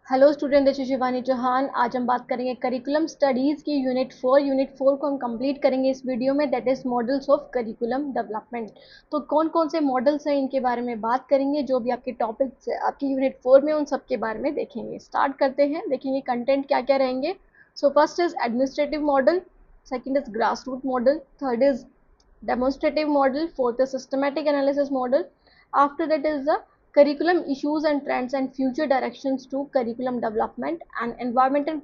Hello student, this is Shivani Chauhan. आज हम बात करेंगे करिकुलम स्टडीज़ की यूनिट 4 को हम कंप्लीट करेंगे इस वीडियो में, that is models of curriculum development. तो कौन कौन से मॉडल्स हैं इनके बारे में बात करेंगे, जो भी आपके टॉपिक्स आपकी यूनिट 4 में उन सब के बारे में देखेंगे। स्टार्ट करते हैं, देखेंगे कंटेंट क्या क्या रहेंगे। So first is administrative model, second is grass root model, third is demonstrative model, fourth is systematic analysis model. After that is the curriculum issues and trends and future directions to curriculum development and environment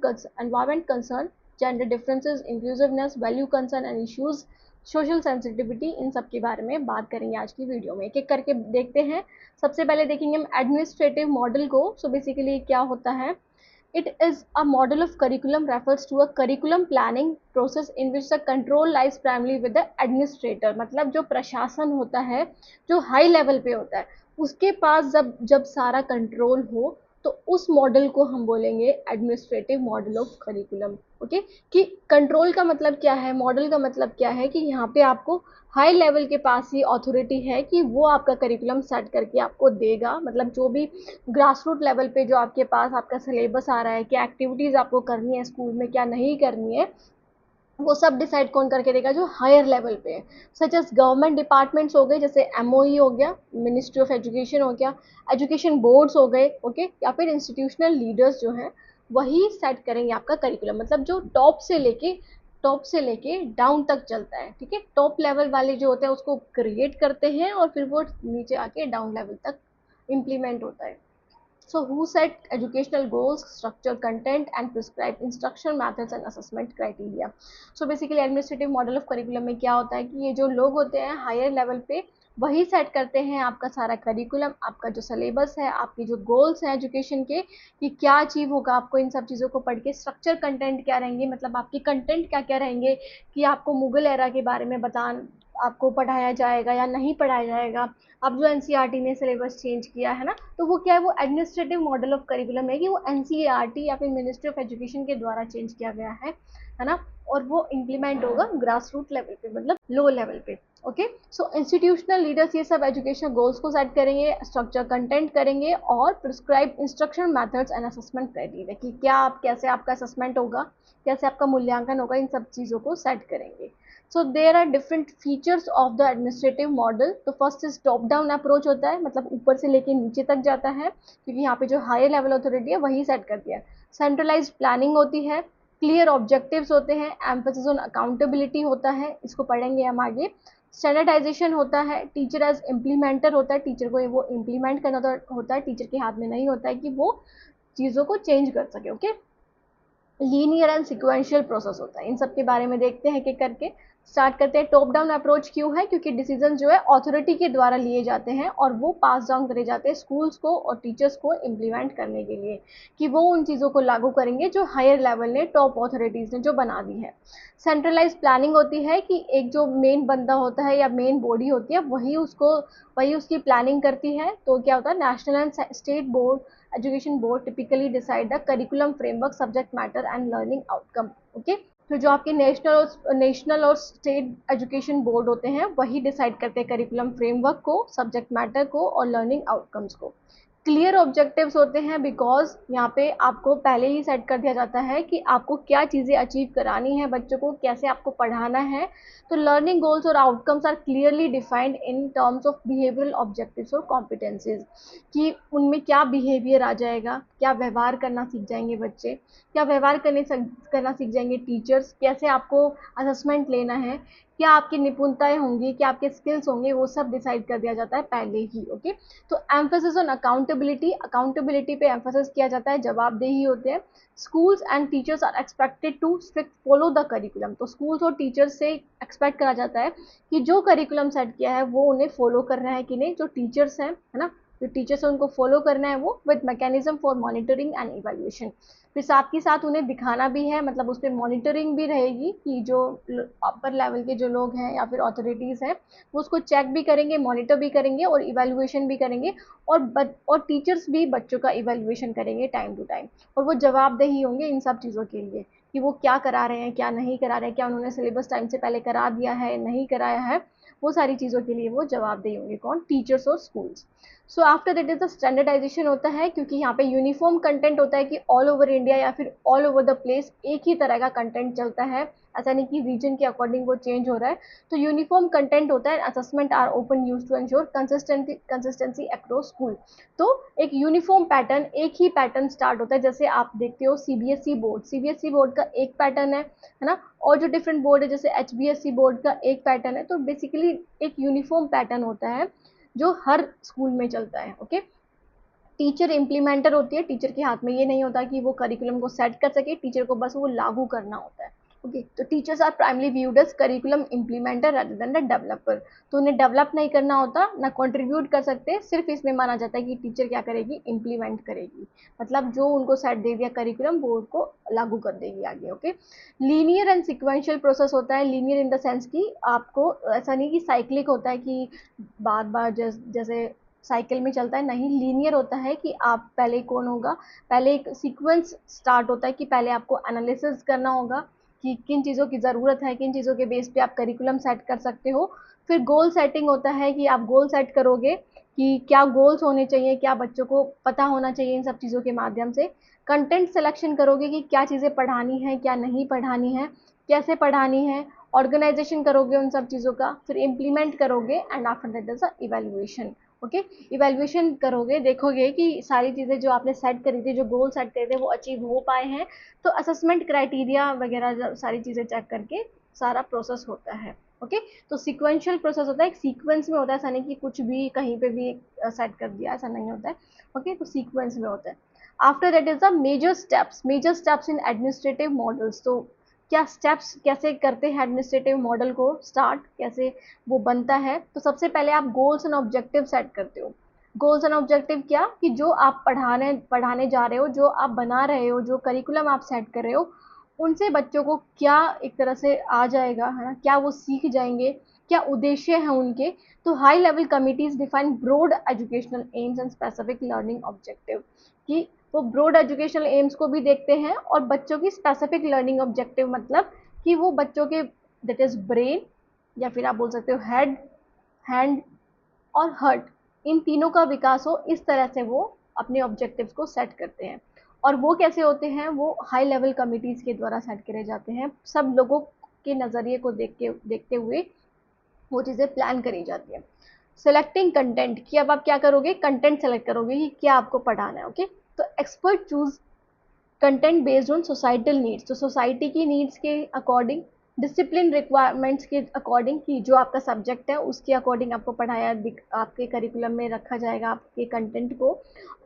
concern, gender differences, inclusiveness, value concern and issues, social sensitivity. इन सब के बारे में बात करेंगे आज की video में। एक एक करके देखते हैं। सबसे पहले देखेंगे हम एडमिनिस्ट्रेटिव मॉडल को। सो बेसिकली क्या होता है, it is a model of curriculum refers to a curriculum planning process in which the control lies primarily with the administrator। मतलब जो प्रशासन होता है, जो हाई लेवल पे होता है, उसके पास जब जब सारा कंट्रोल हो, तो उस मॉडल को हम बोलेंगे administrative model of curriculum. Okay, कि कंट्रोल का मतलब क्या है, मॉडल का मतलब क्या है कि यहाँ पे आपको हाई लेवल के पास ही अथॉरिटी है कि वो आपका करिकुलम सेट करके आपको देगा। मतलब जो भी ग्रास रूट लेवल पे जो आपके पास आपका सिलेबस आ रहा है, क्या एक्टिविटीज़ आपको करनी है स्कूल में, क्या नहीं करनी है, वो सब डिसाइड कौन करके देगा, जो हायर लेवल पे है। सच एज गवर्नमेंट डिपार्टमेंट्स हो गए, जैसे एमओई हो गया, मिनिस्ट्री ऑफ एजुकेशन हो गया, एजुकेशन बोर्ड्स हो गए, ओके, या फिर इंस्टीट्यूशनल लीडर्स जो हैं वही सेट करेंगे आपका करिकुलम। मतलब जो टॉप से लेके डाउन तक चलता है, ठीक है। टॉप लेवल वाले जो होते हैं उसको क्रिएट करते हैं और फिर वो नीचे आके डाउन लेवल तक इम्प्लीमेंट होता है। So who set educational goals, structure content and prescribe instruction methods and assessment criteria? So basically administrative model of curriculum में क्या होता है कि ये जो लोग होते हैं हायर लेवल पे, वही सेट करते हैं आपका सारा करिकुलम, आपका जो सिलेबस है, आपके जो गोल्स हैं एजुकेशन के, कि क्या अचीव होगा आपको इन सब चीज़ों को पढ़ के। स्ट्रक्चर कंटेंट क्या रहेंगे, मतलब आपके कंटेंट क्या क्या रहेंगे, कि आपको मुगल एरा के बारे में आपको पढ़ाया जाएगा या नहीं पढ़ाया जाएगा। अब जो एनसीईआरटी ने सिलेबस चेंज किया है ना, तो वो क्या है, वो एडमिनिस्ट्रेटिव मॉडल ऑफ करिकुलम है कि वो एनसीईआरटी या फिर मिनिस्ट्री ऑफ एजुकेशन के द्वारा चेंज किया गया है ना। और वो इम्प्लीमेंट होगा ग्रास रूट लेवल पे, मतलब लो लेवल पे। ओके, सो इंस्टीट्यूशनल लीडर्स ये सब एजुकेशनल गोल्स को सेट करेंगे, स्ट्रक्चर कंटेंट करेंगे और prescribe instruction methods and assessment criteria, कि क्या आप कैसे आपका असेसमेंट होगा, कैसे आपका मूल्यांकन होगा, इन सब चीज़ों को सेट करेंगे। So there are different features of the administrative model. तो first is top down approach होता है, मतलब ऊपर से लेके नीचे तक जाता है, क्योंकि यहाँ पे जो हायर लेवल अथॉरिटी है वही सेट कर दिया। सेंट्रलाइज्ड प्लानिंग होती है, क्लियर ऑब्जेक्टिव्स होते हैं, एम्फेसिस ऑन अकाउंटेबिलिटी होता है, इसको पढ़ेंगे हम आगे। स्टैंडर्डाइजेशन होता है, टीचर एज इम्प्लीमेंटर होता है, टीचर को वो इम्प्लीमेंट करना होता है, टीचर के हाथ में नहीं होता है कि वो चीज़ों को चेंज कर सके। Okay, linear and sequential process होता है। इन सब के बारे में देखते हैं कि करके स्टार्ट करते हैं। टॉप डाउन अप्रोच क्यों है, क्योंकि डिसीजन जो है अथॉरिटी के द्वारा लिए जाते हैं और वो पास डाउन करे जाते हैं स्कूल्स को और टीचर्स को इम्प्लीमेंट करने के लिए, कि वो उन चीज़ों को लागू करेंगे जो हायर लेवल ने, टॉप अथॉरिटीज़ ने जो बना दी है। सेंट्रलाइज प्लानिंग होती है कि एक जो मेन बंदा होता है या मेन बॉडी होती है वही उसकी प्लानिंग करती है। तो क्या होता है, national and state board education board typically decide the curriculum framework, subject matter and learning outcome. Okay, तो जो आपके नेशनल और स्टेट एजुकेशन बोर्ड होते हैं वही डिसाइड करते हैं करिकुलम फ्रेमवर्क को, सब्जेक्ट मैटर को और लर्निंग आउटकम्स को। क्लियर ऑब्जेक्टिव्स होते हैं, बिकॉज यहाँ पे आपको पहले ही सेट कर दिया जाता है कि आपको क्या चीज़ें अचीव करानी है, बच्चों को कैसे आपको पढ़ाना है। तो लर्निंग गोल्स और outcomes are clearly defined in terms of behavioural objectives और कॉम्पिटेंसीज, कि उनमें क्या बिहेवियर आ जाएगा, क्या व्यवहार करना सीख जाएंगे बच्चे, क्या व्यवहार करना सीख जाएंगे टीचर्स, कैसे आपको असेसमेंट लेना है, क्या आपकी निपुणताएं होंगी, क्या आपके स्किल्स होंगे, वो सब डिसाइड कर दिया जाता है पहले ही। ओके, तो एम्फेसिस ऑन अकाउंटेबिलिटी पे एम्फेसिस किया जाता है, जवाबदेही होते हैं। Schools and teachers are expected to strict follow the curriculum. तो स्कूल्स और टीचर्स से एक्सपेक्ट करा जाता है कि जो करिकुलम सेट किया है वो उन्हें फॉलो करना है कि नहीं, जो टीचर्स हैं, है ना, जो टीचर्स है उनको फॉलो करना है वो, with mechanism for monitoring and evaluation. फिर साथ ही साथ उन्हें दिखाना भी है, मतलब उस पर मॉनिटरिंग भी रहेगी कि जो अपर लेवल के जो लोग हैं या फिर अथॉरिटीज़ हैं वो उसको चेक भी करेंगे, मॉनिटर भी करेंगे और इवैल्यूएशन भी करेंगे। और टीचर्स भी बच्चों का इवैल्यूएशन करेंगे टाइम टू टाइम, और वो जवाबदेही होंगे इन सब चीज़ों के लिए कि वो क्या करा रहे हैं, क्या नहीं करा रहे हैं, क्या उन्होंने सिलेबस टाइम से पहले करा दिया है, नहीं कराया है, वो सारी चीज़ों के लिए वो जवाबदेही होंगे। कौन, टीचर्स और schools. So after that is the standardisation होता है, क्योंकि यहाँ पे यूनिफॉर्म कंटेंट होता है कि ऑल ओवर इंडिया या फिर ऑल ओवर द प्लेस एक ही तरह का कंटेंट चलता है, ऐसा नहीं कि रीजन के अकॉर्डिंग वो चेंज हो रहा है। तो यूनिफॉर्म कंटेंट होता है, assessment are open use to ensure consistency across school. तो एक यूनिफॉर्म पैटर्न, एक ही पैटर्न स्टार्ट होता है। जैसे आप देखते हो सीबीएसई बोर्ड, सीबीएसई बोर्ड का एक पैटर्न है ना, और जो डिफरेंट बोर्ड है जैसे एचबीएसई बोर्ड का एक पैटर्न है। तो बेसिकली एक यूनिफॉर्म पैटर्न होता है जो हर स्कूल में चलता है। ओके, टीचर इम्प्लीमेंटर होती है, टीचर के हाथ में ये नहीं होता कि वो करिकुलम को सेट कर सके, टीचर को बस वो लागू करना होता है। ओके, तो teachers are primarily viewed as curriculum implementer rather than the developer. तो उन्हें डेवलप नहीं करना होता, ना कंट्रीब्यूट कर सकते, सिर्फ इसमें माना जाता है कि टीचर क्या करेगी, इम्प्लीमेंट करेगी, मतलब जो उनको सेट दे दिया करिकुलम वो उनको लागू कर देगी आगे। Okay, linear and sequential process होता है। लीनियर इन द सेंस कि आपको ऐसा नहीं कि साइक्लिक होता है कि बार बार जैसे साइकिल में चलता है, नहीं, लीनियर होता है कि आप पहले कौन होगा, पहले एक सीक्वेंस स्टार्ट होता है कि पहले आपको एनालिसिस करना होगा कि किन चीज़ों की ज़रूरत है, किन चीज़ों के बेस पे आप करिकुलम सेट कर सकते हो। फिर गोल सेटिंग होता है कि आप गोल सेट करोगे कि क्या गोल्स होने चाहिए, क्या बच्चों को पता होना चाहिए इन सब चीज़ों के माध्यम से। कंटेंट सिलेक्शन करोगे कि क्या चीज़ें पढ़ानी है, क्या नहीं पढ़ानी है, कैसे पढ़ानी है। ऑर्गेनाइजेशन करोगे उन सब चीज़ों का, फिर इम्प्लीमेंट करोगे, and after that is a evaluation. Okay, evaluation करोगे, देखोगे कि सारी चीज़ें जो आपने सेट करी थी, जो गोल सेट करे थे वो अचीव हो पाए हैं। तो असेसमेंट क्राइटेरिया वगैरह सारी चीज़ें चेक करके सारा प्रोसेस होता है। ओके, तो सीक्वेंशियल प्रोसेस होता है, एक सीक्वेंस में होता है, ऐसा नहीं कि कुछ भी कहीं पे भी सेट कर दिया, ऐसा नहीं होता है। ओके, तो सीक्वेंस में होता है। After that is the major steps in administrative models. तो क्या स्टेप्स कैसे करते हैं एडमिनिस्ट्रेटिव मॉडल को स्टार्ट, कैसे वो बनता है। तो सबसे पहले आप गोल्स एंड ऑब्जेक्टिव सेट करते हो। गोल्स एंड ऑब्जेक्टिव क्या, कि जो आप पढ़ाने जा रहे हो, जो आप बना रहे हो, जो करिकुलम आप सेट कर रहे हो, उनसे बच्चों को क्या एक तरह से आ जाएगा, है ना, क्या वो सीख जाएंगे, क्या उद्देश्य है उनके। तो high level committees define broad educational aims and specific learning objective, कि वो ब्रॉड एजुकेशनल एम्स को भी देखते हैं और बच्चों की स्पेसिफिक लर्निंग ऑब्जेक्टिव, मतलब कि वो बच्चों के दैट इज ब्रेन, या फिर आप बोल सकते हो हेड, हैंड और हर्ट, इन तीनों का विकास हो, इस तरह से वो अपने ऑब्जेक्टिव्स को सेट करते हैं। और वो कैसे होते हैं, वो हाई लेवल कमिटीज के द्वारा सेट करे जाते हैं, सब लोगों के नज़रिए को देखते हुए वो चीज़ें प्लान करी जाती है। सेलेक्टिंग कंटेंट, कि अब आप क्या करोगे, कंटेंट सेलेक्ट करोगे कि क्या आपको पढ़ाना है। ओके, तो expert choose content based on societal needs, तो सोसाइटी की नीड्स के अकॉर्डिंग, डिसिप्लिन रिक्वायरमेंट्स के अकॉर्डिंग, कि जो आपका सब्जेक्ट है उसके अकॉर्डिंग आपको पढ़ाया, आपके करिकुलम में रखा जाएगा आपके कंटेंट को।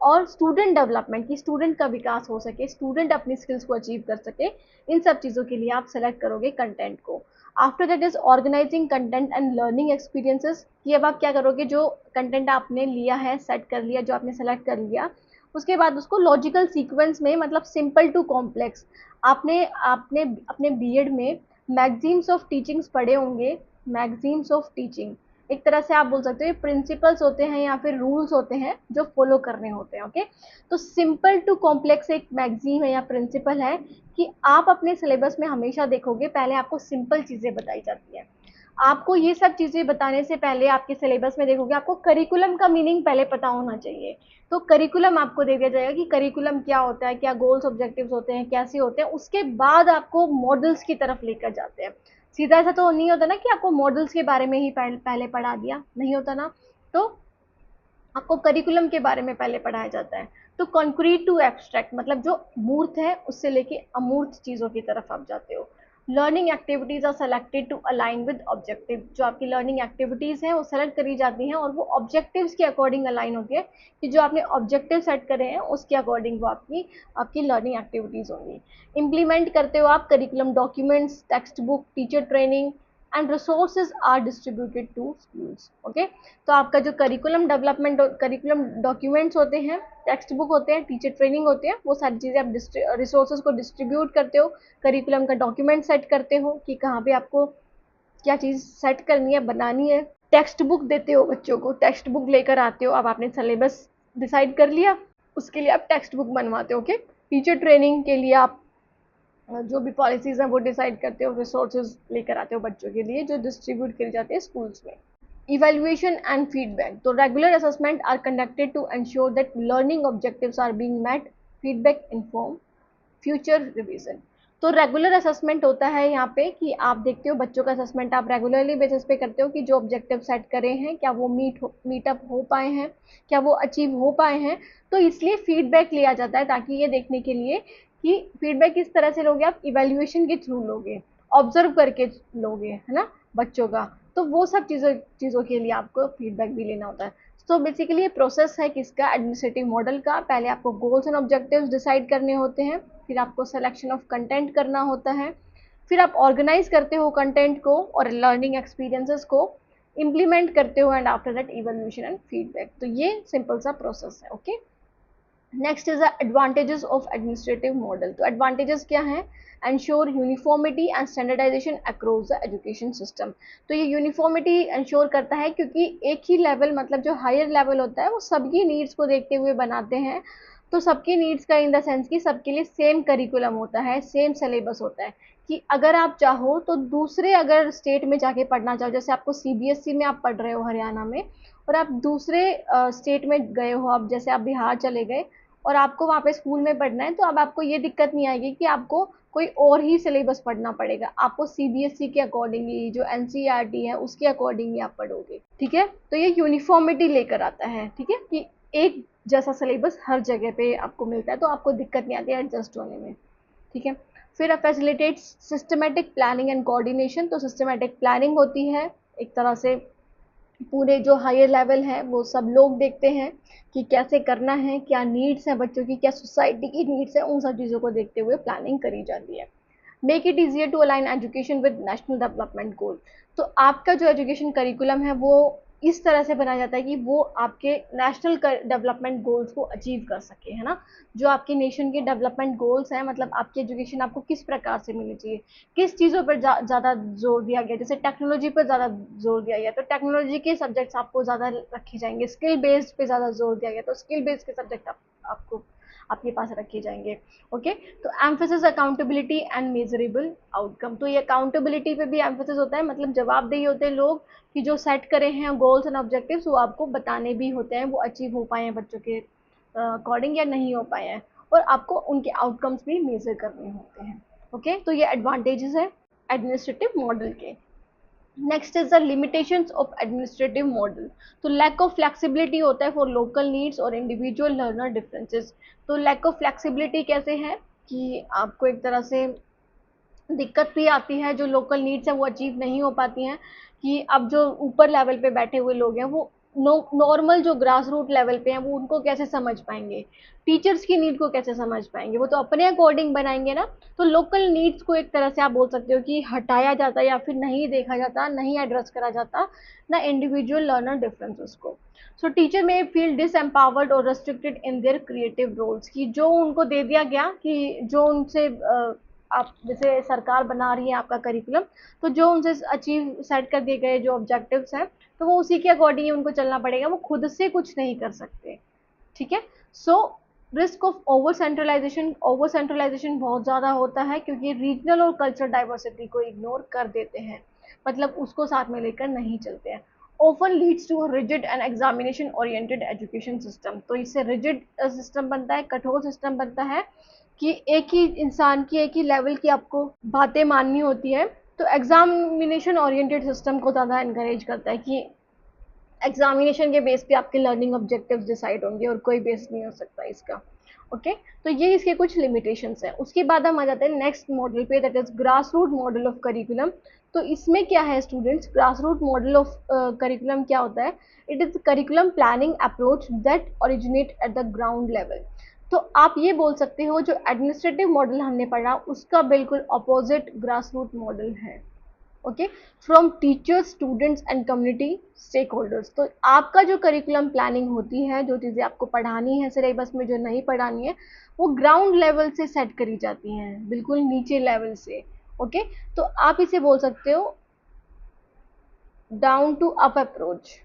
और स्टूडेंट डेवलपमेंट, कि स्टूडेंट का विकास हो सके, स्टूडेंट अपनी स्किल्स को अचीव कर सके, इन सब चीज़ों के लिए आप सेलेक्ट करोगे कंटेंट को। After that is organising content and learning experiences, कि अब आप क्या करोगे, जो कंटेंट आपने लिया है, सेट कर लिया, जो आपने सेलेक्ट कर लिया, उसके बाद उसको लॉजिकल सीक्वेंस में, मतलब सिंपल टू कॉम्प्लेक्स। आपने आपने अपने बीएड में मैगजीन्स ऑफ टीचिंग्स पढ़े होंगे, मैगजीन्स ऑफ टीचिंग, एक तरह से आप बोल सकते हो प्रिंसिपल्स होते हैं या फिर रूल्स होते हैं जो फॉलो करने होते हैं। ओके, तो सिंपल टू कॉम्प्लेक्स एक मैगजीन है या प्रिंसिपल है, कि आप अपने सिलेबस में हमेशा देखोगे पहले आपको सिंपल चीज़ें बताई जाती है। आपको ये सब चीज़ें बताने से पहले आपके सिलेबस में देखोगे आपको करिकुलम का मीनिंग पहले पता होना चाहिए। तो करिकुलम आपको दे दिया जाएगा कि करिकुलम क्या होता है, क्या गोल्स ऑब्जेक्टिव्स होते हैं, कैसे होते हैं, उसके बाद आपको मॉडल्स की तरफ लेकर जाते हैं। सीधा ऐसा तो नहीं होता ना कि आपको मॉडल्स के बारे में ही पहले पढ़ा दिया, नहीं होता ना। तो आपको करिकुलम के बारे में पहले पढ़ाया जाता है। तो कॉन्क्रीट टू एब्स्ट्रैक्ट, मतलब जो मूर्त है उससे लेके अमूर्त चीज़ों की तरफ आप जाते हो। Learning activities are selected to align with objective, जो आपकी लर्निंग एक्टिविटीज़ हैं वो सेलेक्ट करी जाती हैं और वो ऑब्जेक्टिव्स के अकॉर्डिंग अलाइन होती है, कि जो आपने ऑब्जेक्टिव सेट करे हैं उसके अकॉर्डिंग वो आपकी आपकी लर्निंग एक्टिविटीज़ होंगी। इम्प्लीमेंट करते हो आप curriculum documents, textbook, teacher training and resources are distributed to schools. Okay, तो आपका जो करिकुलम डॉक्यूमेंट्स होते हैं, टेक्स्ट बुक होते हैं, टीचर ट्रेनिंग होते हैं, वो सारी चीज़ें आप रिसोर्सेज को डिस्ट्रीब्यूट करते हो, करिकुलम का डॉक्यूमेंट सेट करते हो कि कहाँ पे आपको क्या चीज़ सेट करनी है, बनानी है। टेक्स्ट बुक देते हो बच्चों को, टेक्स्ट बुक लेकर आते हो, अब आपने सिलेबस डिसाइड कर लिया, उसके लिए आप टेक्स्ट बुक बनवाते हो। ओके, टीचर ट्रेनिंग के लिए आप जो भी पॉलिसीज़ हैं वो डिसाइड करते हो, रिसोर्सेज लेकर आते हो बच्चों के लिए जो डिस्ट्रीब्यूट करी जाती है स्कूल्स में। evaluation and feedback. So regular assessment are conducted to ensure that learning objectives are being met. Feedback inform future revision. तो रेगुलर असेसमेंट होता है यहाँ पे कि आप देखते हो बच्चों का असेसमेंट आप रेगुलरली बेसिस पे करते हो कि जो ऑब्जेक्टिव सेट करे हैं क्या वो मीटअप हो पाए हैं, क्या वो अचीव हो पाए हैं। तो इसलिए फीडबैक लिया जाता है ताकि ये देखने के लिए कि फीडबैक किस तरह से लोगे, आप इवेल्युएशन के थ्रू लोगे, ऑब्जर्व करके लोगे, है ना बच्चों का। तो वो सब चीज़ों के लिए आपको फीडबैक भी लेना होता है। तो बेसिकली ये प्रोसेस है किसका, एडमिनिस्ट्रेटिव मॉडल का। पहले आपको गोल्स एंड ऑब्जेक्टिव्स डिसाइड करने होते हैं, फिर आपको सिलेक्शन ऑफ कंटेंट करना होता है, फिर आप ऑर्गेनाइज करते हो कंटेंट को और लर्निंग एक्सपीरियंसेस को इम्प्लीमेंट करते हो, and after that evaluation and feedback. तो ये सिंपल सा प्रोसेस है। Okay, next is the advantages of administrative model. तो एडवांटेजेस क्या हैं, ensure uniformity and standardisation across the education system. तो ये यूनिफॉर्मिटी इंश्योर करता है क्योंकि एक ही लेवल, मतलब जो हायर लेवल होता है वो सबकी नीड्स को देखते हुए बनाते हैं। तो सबकी नीड्स का इन द सेंस कि सबके लिए सेम करिकुलम होता है, सेम सिलेबस होता है कि अगर आप चाहो तो दूसरे अगर स्टेट में जाके पढ़ना चाहो, जैसे आपको सीबीएसई में आप पढ़ रहे हो हरियाणा में, और आप दूसरे स्टेट में गए हो, आप जैसे आप बिहार चले गए और आपको वहाँ पे स्कूल में पढ़ना है, तो अब आपको ये दिक्कत नहीं आएगी कि आपको कोई और ही सिलेबस पढ़ना पड़ेगा। आपको सीबीएसई के अकॉर्डिंगली, जो एनसीईआरटी है उसके अकॉर्डिंगली आप पढ़ोगे। ठीक है, तो ये यूनिफॉर्मिटी लेकर आता है। ठीक है, कि एक जैसा सिलेबस हर जगह पे आपको मिलता है, तो आपको दिक्कत नहीं आती है एडजस्ट होने में। ठीक है, फिर facilitate systematic planning and coordination. तो सिस्टमेटिक प्लानिंग होती है, एक तरह से पूरे जो हायर लेवल है वो सब लोग देखते हैं कि कैसे करना है, क्या नीड्स हैं बच्चों की, क्या सोसाइटी की नीड्स है, उन सब चीज़ों को देखते हुए प्लानिंग करी जाती है। Make it easier to align education with national development goal. तो आपका जो एजुकेशन करिकुलम है वो इस तरह से बनाया जाता है कि वो आपके नेशनल डेवलपमेंट गोल्स को अचीव कर सके, है ना। जो आपके नेशन के डेवलपमेंट गोल्स हैं, मतलब आपकी एजुकेशन आपको किस प्रकार से मिलनी चाहिए, किस चीज़ों पर ज़्यादा जोर दिया गया, जैसे टेक्नोलॉजी पर ज़्यादा जोर दिया गया तो टेक्नोलॉजी के सब्जेक्ट्स आपको ज़्यादा रखे जाएंगे, स्किल बेस्ड पे ज़्यादा जोर दिया गया तो स्किल बेस्ड के सब्जेक्ट आपको आपके पास रखे जाएंगे। ओके, तो emphasis accountability and measurable outcome. तो ये अकाउंटेबिलिटी पे भी एम्फेसिस होता है, मतलब जवाबदेही होते हैं लोग कि जो सेट करे हैं गोल्स एंड ऑब्जेक्टिव्स वो आपको बताने भी होते हैं, वो अचीव हो पाए हैं बच्चों के अकॉर्डिंग या नहीं हो पाए हैं, और आपको उनके आउटकम्स भी मेजर करने होते हैं। ओके, तो ये एडवांटेजेस है एडमिनिस्ट्रेटिव मॉडल के। Next is the limitations of administrative model. तो लैक ऑफ फ्लेक्सिबिलिटी होता है फॉर लोकल नीड्स और इंडिविजुअल लर्नर डिफरेंसेस। तो लैक ऑफ फ्लेक्सिबिलिटी कैसे है कि आपको एक तरह से दिक्कत भी आती है, जो लोकल नीड्स हैं वो अचीव नहीं हो पाती हैं, कि अब जो ऊपर लेवल पे बैठे हुए लोग हैं वो नॉर्मल जो ग्रास रूट लेवल पे हैं वो उनको कैसे समझ पाएंगे, टीचर्स की नीड को कैसे समझ पाएंगे, वो तो अपने अकॉर्डिंग बनाएंगे ना। तो लोकल नीड्स को एक तरह से आप बोल सकते हो कि हटाया जाता या फिर नहीं देखा जाता, नहीं एड्रेस करा जाता ना इंडिविजुअल लर्नर डिफरेंसेस को। सो टीचर में फील डिसएम्पावर्ड और restricted in their creative roles, कि जो उनको दे दिया गया कि जो उनसे आप जैसे सरकार बना रही है आपका करिकुलम, तो जो उनसे अचीव सेट कर दिए गए जो ऑब्जेक्टिव्स हैं तो वो उसी के अकॉर्डिंग ही उनको चलना पड़ेगा, वो खुद से कुछ नहीं कर सकते। ठीक है, so risk of over centralisation बहुत ज़्यादा होता है क्योंकि रीजनल और कल्चरल डाइवर्सिटी को इग्नोर कर देते हैं, मतलब उसको साथ में लेकर नहीं चलते हैं। Often leads to rigid and examination oriented education system. तो इससे रिजिड सिस्टम बनता है, कठोर सिस्टम बनता है कि एक ही इंसान की एक ही लेवल की आपको बातें माननी होती है। तो एग्जामिनेशन ओरिएंटेड सिस्टम को ज़्यादा इनकरेज करता है कि एग्जामिनेशन के बेस पे आपके लर्निंग ऑब्जेक्टिव्स डिसाइड होंगे और कोई बेस नहीं हो सकता इसका। ओके, तो ये इसके कुछ लिमिटेशंस हैं। उसके बाद हम आ जाते हैं नेक्स्ट मॉडल पे, that is grass root model of curriculum. तो इसमें क्या है students, grass root model of curriculum क्या होता है, it is curriculum planning approach that originate at the ground level. तो आप ये बोल सकते हो जो एडमिनिस्ट्रेटिव मॉडल हमने पढ़ा उसका बिल्कुल अपोजिट ग्रास रूट मॉडल है। Okay, from teachers, students and community stakeholders. तो आपका जो करिकुलम प्लानिंग होती है, जो चीज़ें आपको पढ़ानी है सिलेबस में, जो नहीं पढ़ानी है, वो ग्राउंड लेवल से सेट करी जाती हैं, बिल्कुल नीचे लेवल से। ओके, तो आप इसे बोल सकते हो डाउन टू अप अप्रोच,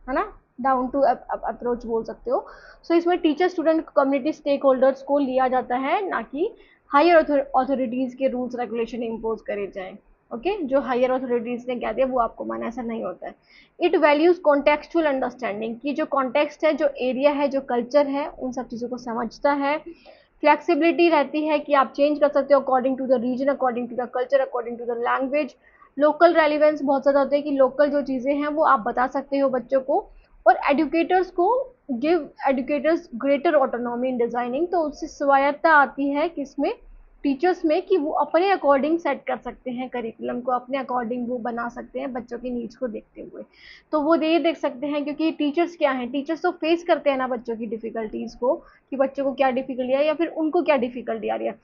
है ना, डाउन टू अप्रोच बोल सकते हो। सो इसमें teacher, student, community stakeholders को लिया जाता है, ना कि हायर अथॉरिटीज़ के रूल्स रेगुलेशन इम्पोज करे जाएं। ओके, जो हायर अथॉरिटीज ने कह दिया वो आपको माना, ऐसा नहीं होता है। इट वैल्यूज कॉन्टेक्चुअल अंडरस्टैंडिंग, की जो कॉन्टेक्स्ट है, जो एरिया है, जो कल्चर है, उन सब चीज़ों को समझता है। फ्लेक्सिबिलिटी रहती है कि आप चेंज कर सकते हो according to the region, according to the culture, according to the language. Local relevance बहुत ज़्यादा होते हैं कि लोकल जो चीज़ें हैं वो आप बता सकते हो बच्चों को। और एडुकेटर्स को गिव एडुकेटर्स ग्रेटर ऑटोनॉमी इन डिज़ाइनिंग, तो उससे स्वायत्ता आती है किसमें, टीचर्स में, कि वो अपने अकॉर्डिंग सेट कर सकते हैं करिकुलम को, अपने अकॉर्डिंग वो बना सकते हैं बच्चों की नीड्स को देखते हुए। तो वो ये देख सकते हैं, क्योंकि टीचर्स क्या हैं, टीचर्स तो फेस करते हैं ना बच्चों की डिफ़िकल्टीज़ को, कि बच्चों को क्या डिफ़िकल्टी है या फिर उनको क्या डिफ़िकल्टी आ रही है।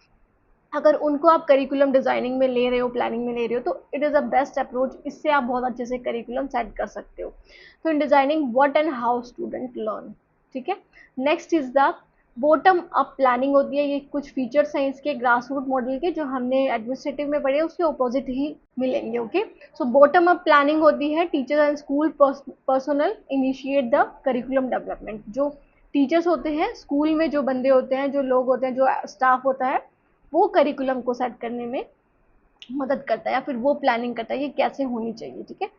अगर उनको आप करिकुलम डिज़ाइनिंग में ले रहे हो, प्लानिंग में ले रहे हो, तो it is a best approach, इससे आप बहुत अच्छे से करिकुलम सेट कर सकते हो। तो इन designing what and how student learn, ठीक है। Next is the bottom up planning होती है। ये कुछ फीचर्स हैं इसके ग्रास रूट मॉडल के, जो हमने एडमिनिस्ट्रेटिव में पढ़े उसके अपोजिट ही मिलेंगे। Okay, so bottom up planning होती है, teachers and school personal initiate the curriculum development. जो टीचर्स होते हैं स्कूल में, जो बंदे होते हैं, जो लोग होते हैं, जो स्टाफ होता है, वो करिकुलम को सेट करने में मदद करता है या फिर वो प्लानिंग करता है ये कैसे होनी चाहिए, ठीक है।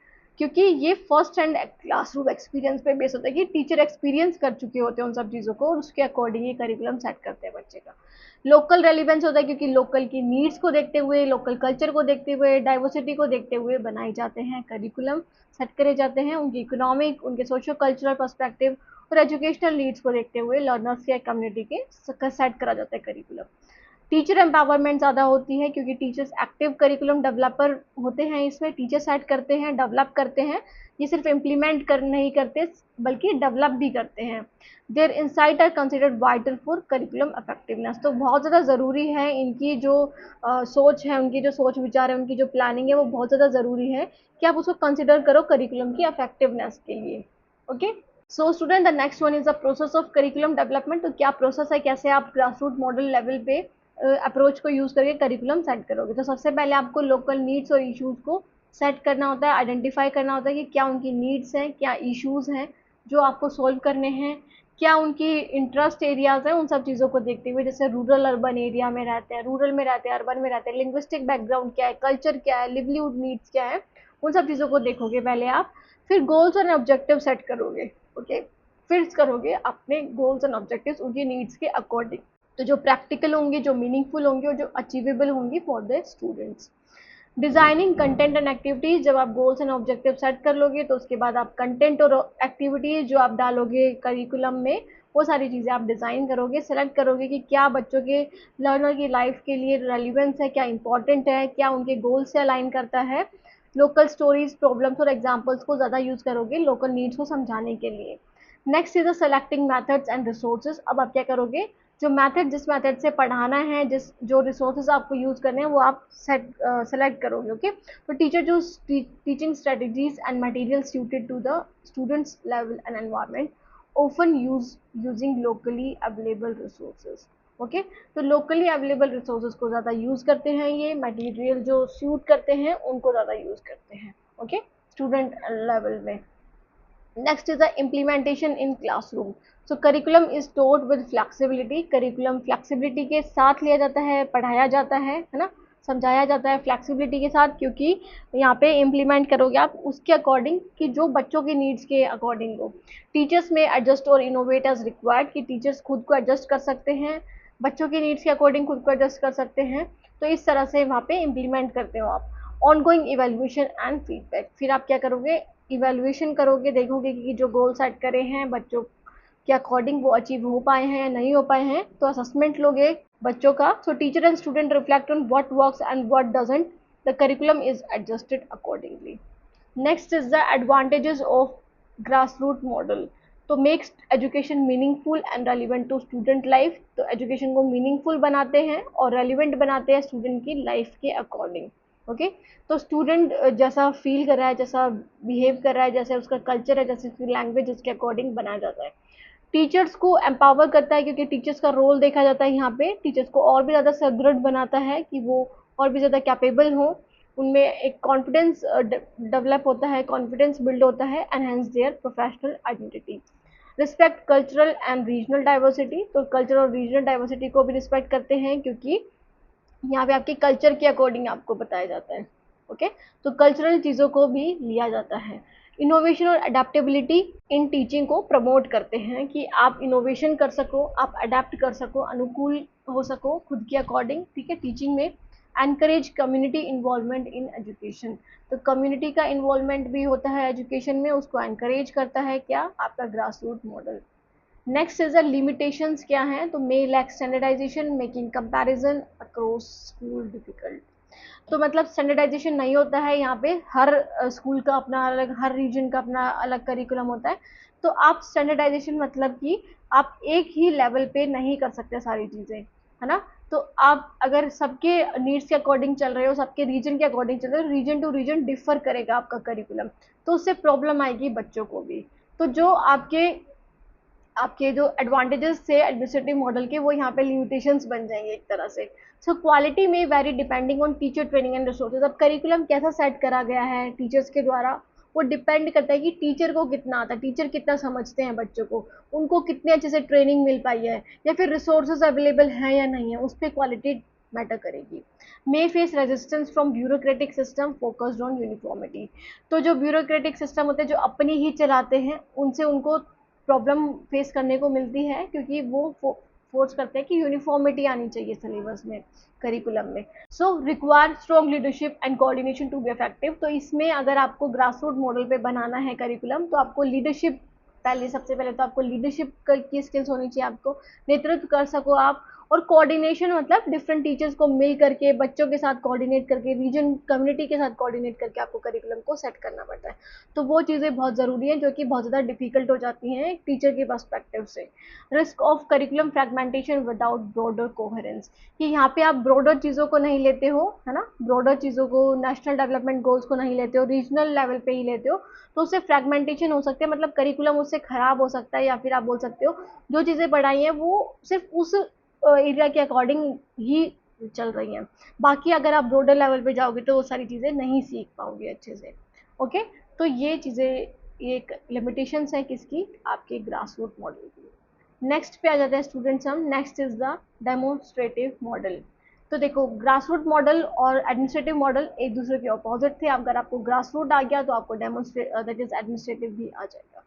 क्योंकि ये फर्स्ट हैंड क्लासरूम एक्सपीरियंस पे बेस होता है कि टीचर एक्सपीरियंस कर चुके होते हैं उन सब चीज़ों को, और उसके अकॉर्डिंग ये करिकुलम सेट करते हैं बच्चे का। लोकल रेलिवेंस होता है, क्योंकि लोकल की नीड्स को देखते हुए, लोकल कल्चर को देखते हुए, डाइवर्सिटी को देखते हुए बनाए जाते हैं करिकुलम, सेट करे जाते हैं। उनकी इकोनॉमिक, उनके सोशो कल्चरल पर्सपेक्टिव और एजुकेशनल नीड्स को देखते हुए लर्नर्स के कम्युनिटी के सेट करा जाता है करिकुलम। टीचर एम्पावरमेंट ज़्यादा होती है, क्योंकि टीचर्स एक्टिव करिकुलम डेवलपर होते हैं, इसमें टीचर सेट करते हैं, डेवलप करते हैं। ये सिर्फ इम्प्लीमेंट कर नहीं करते, बल्कि डेवलप भी करते हैं। Their insight are considered vital for curriculum effectiveness, तो बहुत ज़्यादा ज़रूरी है इनकी जो सोच है, उनकी जो सोच विचार है, उनकी जो प्लानिंग है, वो बहुत ज़्यादा ज़रूरी है कि आप उसको कंसिडर करो करिकुलम की इफेक्टिवनेस के लिए। Okay, so student, the next one is the process of curriculum development. तो क्या प्रोसेस है, कैसे आप ग्रास रूट मॉडल लेवल पे अप्रोच को यूज़ करके करिकुलम सेट करोगे। तो सबसे पहले आपको लोकल नीड्स और इश्यूज़ को सेट करना होता है, आइडेंटिफाई करना होता है कि क्या उनकी नीड्स हैं, क्या इश्यूज़ हैं जो आपको सोल्व करने हैं, क्या उनकी इंटरेस्ट एरियाज़ हैं। उन सब चीज़ों को देखते हुए, जैसे रूरल अर्बन एरिया में रहते हैं, रूरल में रहते हैं, अर्बन में रहते हैं, लिंग्विस्टिक बैकग्राउंड क्या है, कल्चर क्या है, लिवलीहुड नीड्स क्या है, उन सब चीज़ों को देखोगे पहले आप। फिर गोल्स एंड ऑब्जेक्टिव सेट करोगे। ओके, फिर करोगे अपने गोल्स एंड ऑब्जेक्टिव्स उनकी नीड्स के अकॉर्डिंग, तो जो प्रैक्टिकल होंगे, जो मीनिंगफुल होंगे और जो अचीवेबल होंगी for the students. Designing content and activities, जब आप गोल्स एंड ऑब्जेक्टिव सेट कर लोगे तो उसके बाद आप कंटेंट और एक्टिविटीज जो आप डालोगे करिकुलम में, वो सारी चीज़ें आप डिज़ाइन करोगे, सेलेक्ट करोगे कि क्या बच्चों के लर्नर की लाइफ के लिए रेलिवेंस है, क्या इंपॉर्टेंट है, क्या उनके गोल से अलाइन करता है। लोकल स्टोरीज, प्रॉब्लम्स और एग्जाम्पल्स को ज़्यादा यूज़ करोगे लोकल नीड्स को समझाने के लिए। Next is the selecting methods and resources. अब आप क्या करोगे, जो मैथड, जिस मैथड से पढ़ाना है, जिस जो रिसोर्सेज आपको यूज़ करने हैं, वो आप सेलेक्ट करोगे। ओके, तो टीचर जो teaching strategies and material suited to the students level and environment often using locally available resources. Okay, तो लोकली अवेलेबल रिसोर्सेज को ज़्यादा यूज़ करते हैं, ये मटेरियल जो सूट करते हैं उनको ज़्यादा यूज़ करते हैं। ओके, स्टूडेंट लेवल में। Next is the implementation in classroom. So curriculum is taught with flexibility. Curriculum flexibility के साथ लिया जाता है, पढ़ाया जाता है ना, समझाया जाता है फ्लेक्सिबिलिटी के साथ, क्योंकि यहाँ पे इम्प्लीमेंट करोगे आप उसके अकॉर्डिंग कि जो बच्चों की नीड्स के अकॉर्डिंग हो। टीचर्स में एडजस्ट और इनोवेट एज रिक्वायर्ड, कि टीचर्स खुद को एडजस्ट कर सकते हैं, बच्चों की नीड्स के अकॉर्डिंग खुद को एडजस्ट कर सकते हैं। तो इस तरह से वहाँ पे इम्प्लीमेंट करते हो आप। ऑनगोइंग इवेल्यूशन एंड फीडबैक, फिर आप क्या करोगे, इवेल्युएशन करोगे, देखोगे कि जो गोल सेट करे हैं बच्चों के अकॉर्डिंग वो अचीव हो पाए हैं या नहीं हो पाए हैं, तो असेसमेंट लोगे बच्चों का। So teacher and student reflect on what works and what doesn't, the curriculum is adjusted accordingly. Next is the advantages of grass root model. तो makes education meaningful and relevant to student life, तो education को meaningful बनाते हैं और relevant बनाते हैं student की life के अकॉर्डिंग। ओके, तो स्टूडेंट जैसा फील कर रहा है, जैसा बिहेव कर रहा है, जैसे उसका कल्चर है, जैसे उसकी लैंग्वेज, उसके अकॉर्डिंग बनाया जाता है। टीचर्स को एम्पावर करता है, क्योंकि टीचर्स का रोल देखा जाता है यहाँ पे, टीचर्स को और भी ज़्यादा सुदृढ़ बनाता है कि वो और भी ज़्यादा कैपेबल हो, उनमें एक कॉन्फिडेंस डेवलप होता है, कॉन्फिडेंस बिल्ड होता है, enhance their professional identity. Respect cultural and regional diversity, तो कल्चर और रीजनल डाइवर्सिटी को भी रिस्पेक्ट करते हैं, क्योंकि यहाँ पे आपके कल्चर के अकॉर्डिंग आपको बताया जाता है। ओके। तो कल्चरल चीज़ों को भी लिया जाता है। इनोवेशन और अडेप्टेबिलिटी इन टीचिंग को प्रमोट करते हैं कि आप इनोवेशन कर सको, आप अडेप्ट कर सको, अनुकूल हो सको खुद के अकॉर्डिंग, ठीक है, टीचिंग में। Encourage community involvement in education, तो कम्युनिटी का इन्वॉल्वमेंट भी होता है एजुकेशन में, उसको एनकरेज करता है क्या, आपका grass root model. Next is a limitations क्या हैं, तो may lack standardization making comparison across school difficult. तो मतलब स्टैंडर्डाइजेशन नहीं होता है यहाँ पे, हर स्कूल का अपना अलग, हर रीजन का अपना अलग करिकुलम होता है। तो आप स्टैंडर्डाइजेशन मतलब कि आप एक ही लेवल पे नहीं कर सकते सारी चीज़ें, है ना। तो आप अगर सबके नीड्स के अकॉर्डिंग चल रहे हो, सबके रीजन के अकॉर्डिंग चल रहे हो, रीजन टू रीजन डिफर करेगा आपका करिकुलम, तो उससे प्रॉब्लम आएगी बच्चों को भी। तो जो आपके आपके जो एडवांटेजेस थे एडमिनिस्ट्रेटिव मॉडल के, वो यहाँ पे लिमिटेशंस बन जाएंगे एक तरह से। सो क्वालिटी में very depending on teacher training and resources. अब करिकुलम कैसा सेट करा गया है टीचर्स के द्वारा, वो डिपेंड करता है कि टीचर को कितना आता है, टीचर कितना समझते हैं बच्चों को, उनको कितने अच्छे से ट्रेनिंग मिल पाई है, या फिर रिसोर्सेज अवेलेबल हैं या नहीं है, उस पर क्वालिटी मैटर करेगी। May face resistance from bureaucratic system focused on uniformity. तो जो ब्यूरोक्रेटिक सिस्टम होते हैं, जो अपनी ही चलाते हैं, उनसे उनको प्रॉब्लम फेस करने को मिलती है, क्योंकि वो फोर्स करते हैं कि यूनिफॉर्मिटी आनी चाहिए सिलेबस में, करिकुलम में। So require strong leadership and coordination to be effective. तो इसमें अगर आपको ग्रास रूट मॉडल पे बनाना है करिकुलम, तो आपको लीडरशिप, पहले सबसे पहले तो आपको लीडरशिप की स्किल्स होनी चाहिए, आपको नेतृत्व कर सको आप। और कोऑर्डिनेशन मतलब डिफरेंट टीचर्स को मिल करके, बच्चों के साथ कोऑर्डिनेट करके, रीजन कम्युनिटी के साथ कोऑर्डिनेट करके आपको करिकुलम को सेट करना पड़ता है। तो वो चीज़ें बहुत ज़रूरी हैं, जो कि बहुत ज़्यादा डिफिकल्ट हो जाती हैं एक टीचर के पर्सपेक्टिव से। Risk of curriculum fragmentation without broader coherence, कि यहाँ पे आप ब्रॉडर चीज़ों को नहीं लेते हो, है ना, ब्रॉडर चीज़ों को, नेशनल डेवलपमेंट गोल्स को नहीं लेते हो, रीजनल लेवल पे ही लेते हो, तो उससे फ्रेगमेंटेशन हो सकती है, मतलब करिकुलम उससे खराब हो सकता है, या फिर आप बोल सकते हो जो चीज़ें पढ़ाई हैं वो सिर्फ उस एरिया के अकॉर्डिंग ही चल रही हैं। बाकी अगर आप ब्रॉडर लेवल पे जाओगे तो वो सारी चीज़ें नहीं सीख पाओगे अच्छे से। ओके। तो ये चीज़ें, ये एक लिमिटेशंस है किसकी, आपके ग्रास रूट मॉडल की। नेक्स्ट पे आ जाते हैं स्टूडेंट्स हम। Next is the demonstrative model. तो देखो, ग्रास रूट मॉडल और एडमिनिस्ट्रेटिव मॉडल एक दूसरे के अपोजिट थे। अगर आपको ग्रास रूट आ गया तो आपको दैट इज एडमिनिस्ट्रेटिव भी आ जाएगा।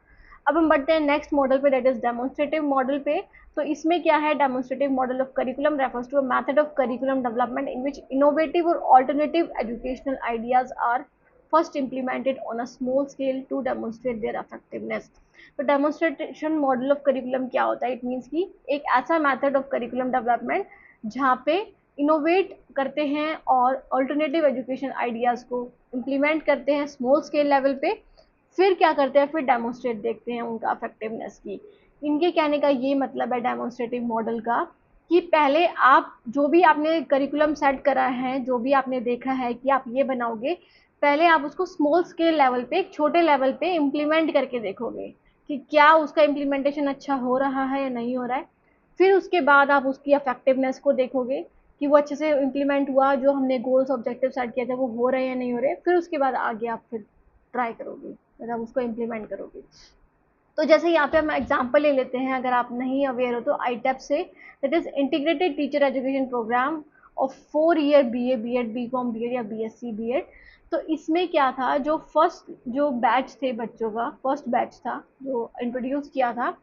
अब हम बढ़ते हैं नेक्स्ट मॉडल पे, दैट इज डेमोन्स्ट्रेटिव मॉडल पे। तो इसमें क्या है, demonstrative model of curriculum refers to a method of curriculum development in which innovative और alternative educational ideas are first implemented on a small scale to demonstrate their effectiveness। तो demonstration model of curriculum क्या होता है, it means कि एक ऐसा method of curriculum development जहाँ पे इनोवेट करते हैं और अल्टरनेटिव एजुकेशन आइडियाज़ को इम्प्लीमेंट करते हैं स्मॉल स्केल लेवल पे, फिर क्या करते हैं, फिर डेमोन्स्ट्रेट देखते हैं उनका इफेक्टिवनेस की। इनके कहने का ये मतलब है डेमोन्स्ट्रेटिव मॉडल का, कि पहले आप जो भी आपने करिकुलम सेट करा है, जो भी आपने देखा है कि आप ये बनाओगे, पहले आप उसको स्मॉल स्केल लेवल पे, एक छोटे लेवल पे इम्प्लीमेंट करके देखोगे कि क्या उसका इम्प्लीमेंटेशन अच्छा हो रहा है या नहीं हो रहा है। फिर उसके बाद आप उसकी इफेक्टिवनेस को देखोगे कि वो अच्छे से इम्प्लीमेंट हुआ, जो हमने गोल्स ऑब्जेक्टिव सेट किया था वो हो रहे हैं या नहीं हो रहे। फिर उसके बाद आगे आप फिर ट्राई करोगे, मतलब उसको इम्प्लीमेंट करोगे। तो जैसे यहाँ पे हम एग्जांपल ले लेते हैं, अगर आप नहीं अवेयर हो तो आईटेप से, that is integrated teacher education programme of 4 year BA, BEd, BCom, BEd या बीएससी बीएड। तो इसमें क्या था, जो फर्स्ट जो बैच थे बच्चों का, फर्स्ट बैच था जो इंट्रोड्यूस किया था,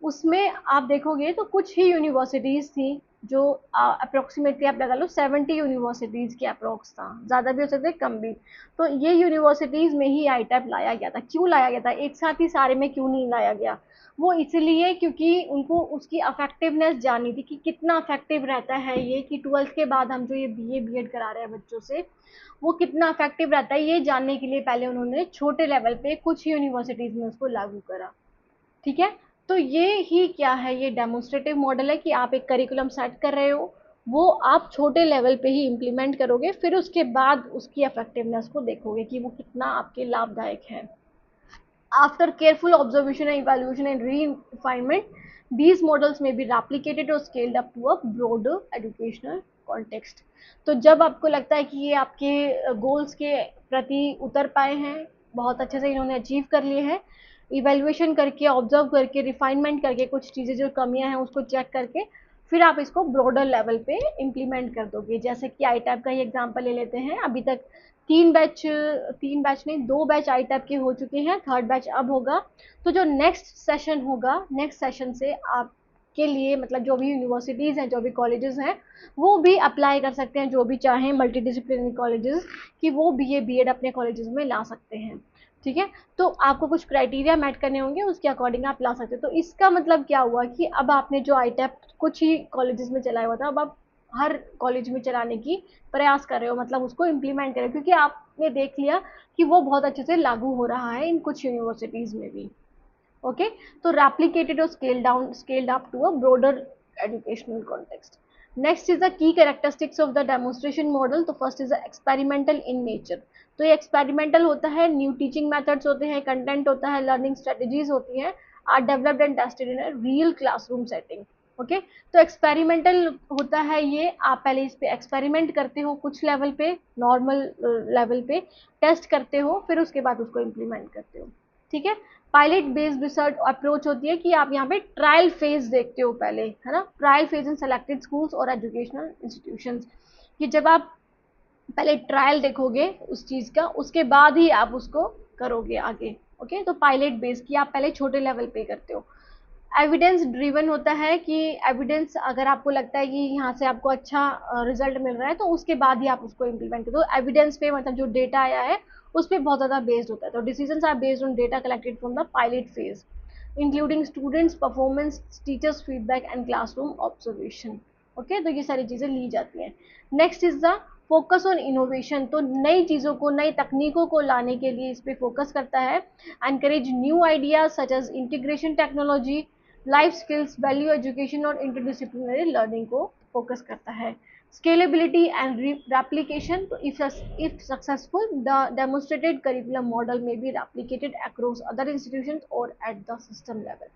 उसमें आप देखोगे तो कुछ ही यूनिवर्सिटीज़ थी, जो अप्रोक्सीमेटली आप लगा लो 70 यूनिवर्सिटीज़ के अप्रोक्स था, ज़्यादा भी हो सकते कम भी। तो ये यूनिवर्सिटीज़ में ही आईटैप लाया गया था। क्यों लाया गया था, एक साथ ही सारे में क्यों नहीं लाया गया, वो इसलिए क्योंकि उनको उसकी अफेक्टिवनेस जाननी थी कि कितना अफेक्टिव रहता है ये, कि 12th के बाद हम जो ये बीए बीएड करा रहे हैं बच्चों से, वो कितना अफेक्टिव रहता है, ये जानने के लिए पहले उन्होंने छोटे लेवल पे कुछ यूनिवर्सिटीज़ में उसको लागू करा। ठीक है। तो ये ही क्या है, ये डेमोन्स्ट्रेटिव मॉडल है कि आप एक करिकुलम सेट कर रहे हो, वो आप छोटे लेवल पे ही इम्प्लीमेंट करोगे, फिर उसके बाद उसकी इफेक्टिवनेस को देखोगे कि वो कितना आपके लाभदायक है। After careful observation and evaluation and refinement, these models may be replicated or scaled up to a broader educational context। तो जब आपको लगता है कि ये आपके गोल्स के प्रति उतर पाए हैं, बहुत अच्छे से इन्होंने अचीव कर लिए हैं, इवेल्युएशन करके, ऑब्जर्व करके, रिफाइनमेंट करके, कुछ चीज़ें जो कमियां हैं उसको चेक करके, फिर आप इसको ब्रॉडर लेवल पे इम्प्लीमेंट कर दोगे। जैसे कि आई टैप का ही एग्जांपल ले लेते हैं, अभी तक 3 बैच नहीं 2 बैच आई टैप के हो चुके हैं, 3rd बैच अब होगा। तो जो नेक्स्ट सेशन होगा, नेक्स्ट सेशन से आपके लिए मतलब जो भी यूनिवर्सिटीज़ हैं, जो भी कॉलेजेस हैं, वो भी अप्लाई कर सकते हैं, जो भी चाहें मल्टी डिसिप्लिनरी कॉलेजेस, कि वो BA BEd अपने कॉलेजेस में ला सकते हैं। ठीक है, तो आपको कुछ क्राइटेरिया मेट करने होंगे, उसके अकॉर्डिंग आप ला सकते हो। तो इसका मतलब क्या हुआ कि अब आपने जो आई टैप कुछ ही कॉलेजेस में चलाया हुआ था, अब आप हर कॉलेज में चलाने की प्रयास कर रहे हो, मतलब उसको इम्प्लीमेंट कर रहे हो, क्योंकि आपने देख लिया कि वो बहुत अच्छे से लागू हो रहा है इन कुछ यूनिवर्सिटीज में भी। ओके, तो replicated or scaled up to a broader educational context. Next is the key characteristics of the demonstration model. तो first is the experimental in nature. तो ये experimental होता है, new teaching methods होते हैं, content होता है, learning strategies होती हैं, are developed and tested in a real classroom setting. Okay okay? तो एक्सपेरिमेंटल होता है ये, आप पहले इस पे एक्सपेरिमेंट करते हो कुछ लेवल पे, नॉर्मल लेवल पे टेस्ट करते हो, फिर उसके बाद उसको इम्प्लीमेंट करते हो। ठीक है, पायलट बेस्ड रिसर्च अप्रोच होती है कि आप यहाँ पे ट्रायल फेज देखते हो पहले, है ना, trial phase in selected schools और एजुकेशनल इंस्टीट्यूशंस, कि जब आप पहले ट्रायल देखोगे उस चीज़ का, उसके बाद ही आप उसको करोगे आगे। ओके, तो पायलट बेस्ड की आप पहले छोटे लेवल पे करते हो। एविडेंस ड्रिवन होता है कि एविडेंस अगर आपको लगता है कि यहाँ से आपको अच्छा रिजल्ट मिल रहा है, तो उसके बाद ही आप उसको इम्प्लीमेंट करो। एविडेंस पे मतलब जो डेटा आया है उस पर बहुत ज़्यादा बेस्ड होता है। तो decisions are based on data collected from the pilot phase, including students performance, teachers feedback and classroom observation. Okay, तो ये सारी चीज़ें ली जाती हैं। Next is the focus on innovation. तो नई चीज़ों को, नई तकनीकों को लाने के लिए इस पर फोकस करता है। Encourage new ideas such as integration technology, life skills, value education और इंटरडिसिप्लिनरी लर्निंग को फोकस करता है। स्केलेबिलिटी एंड रेप्लिकेशन, तो if successful the demonstrated curriculum model may be replicated across other institutions और एट द सिस्टम लेवल।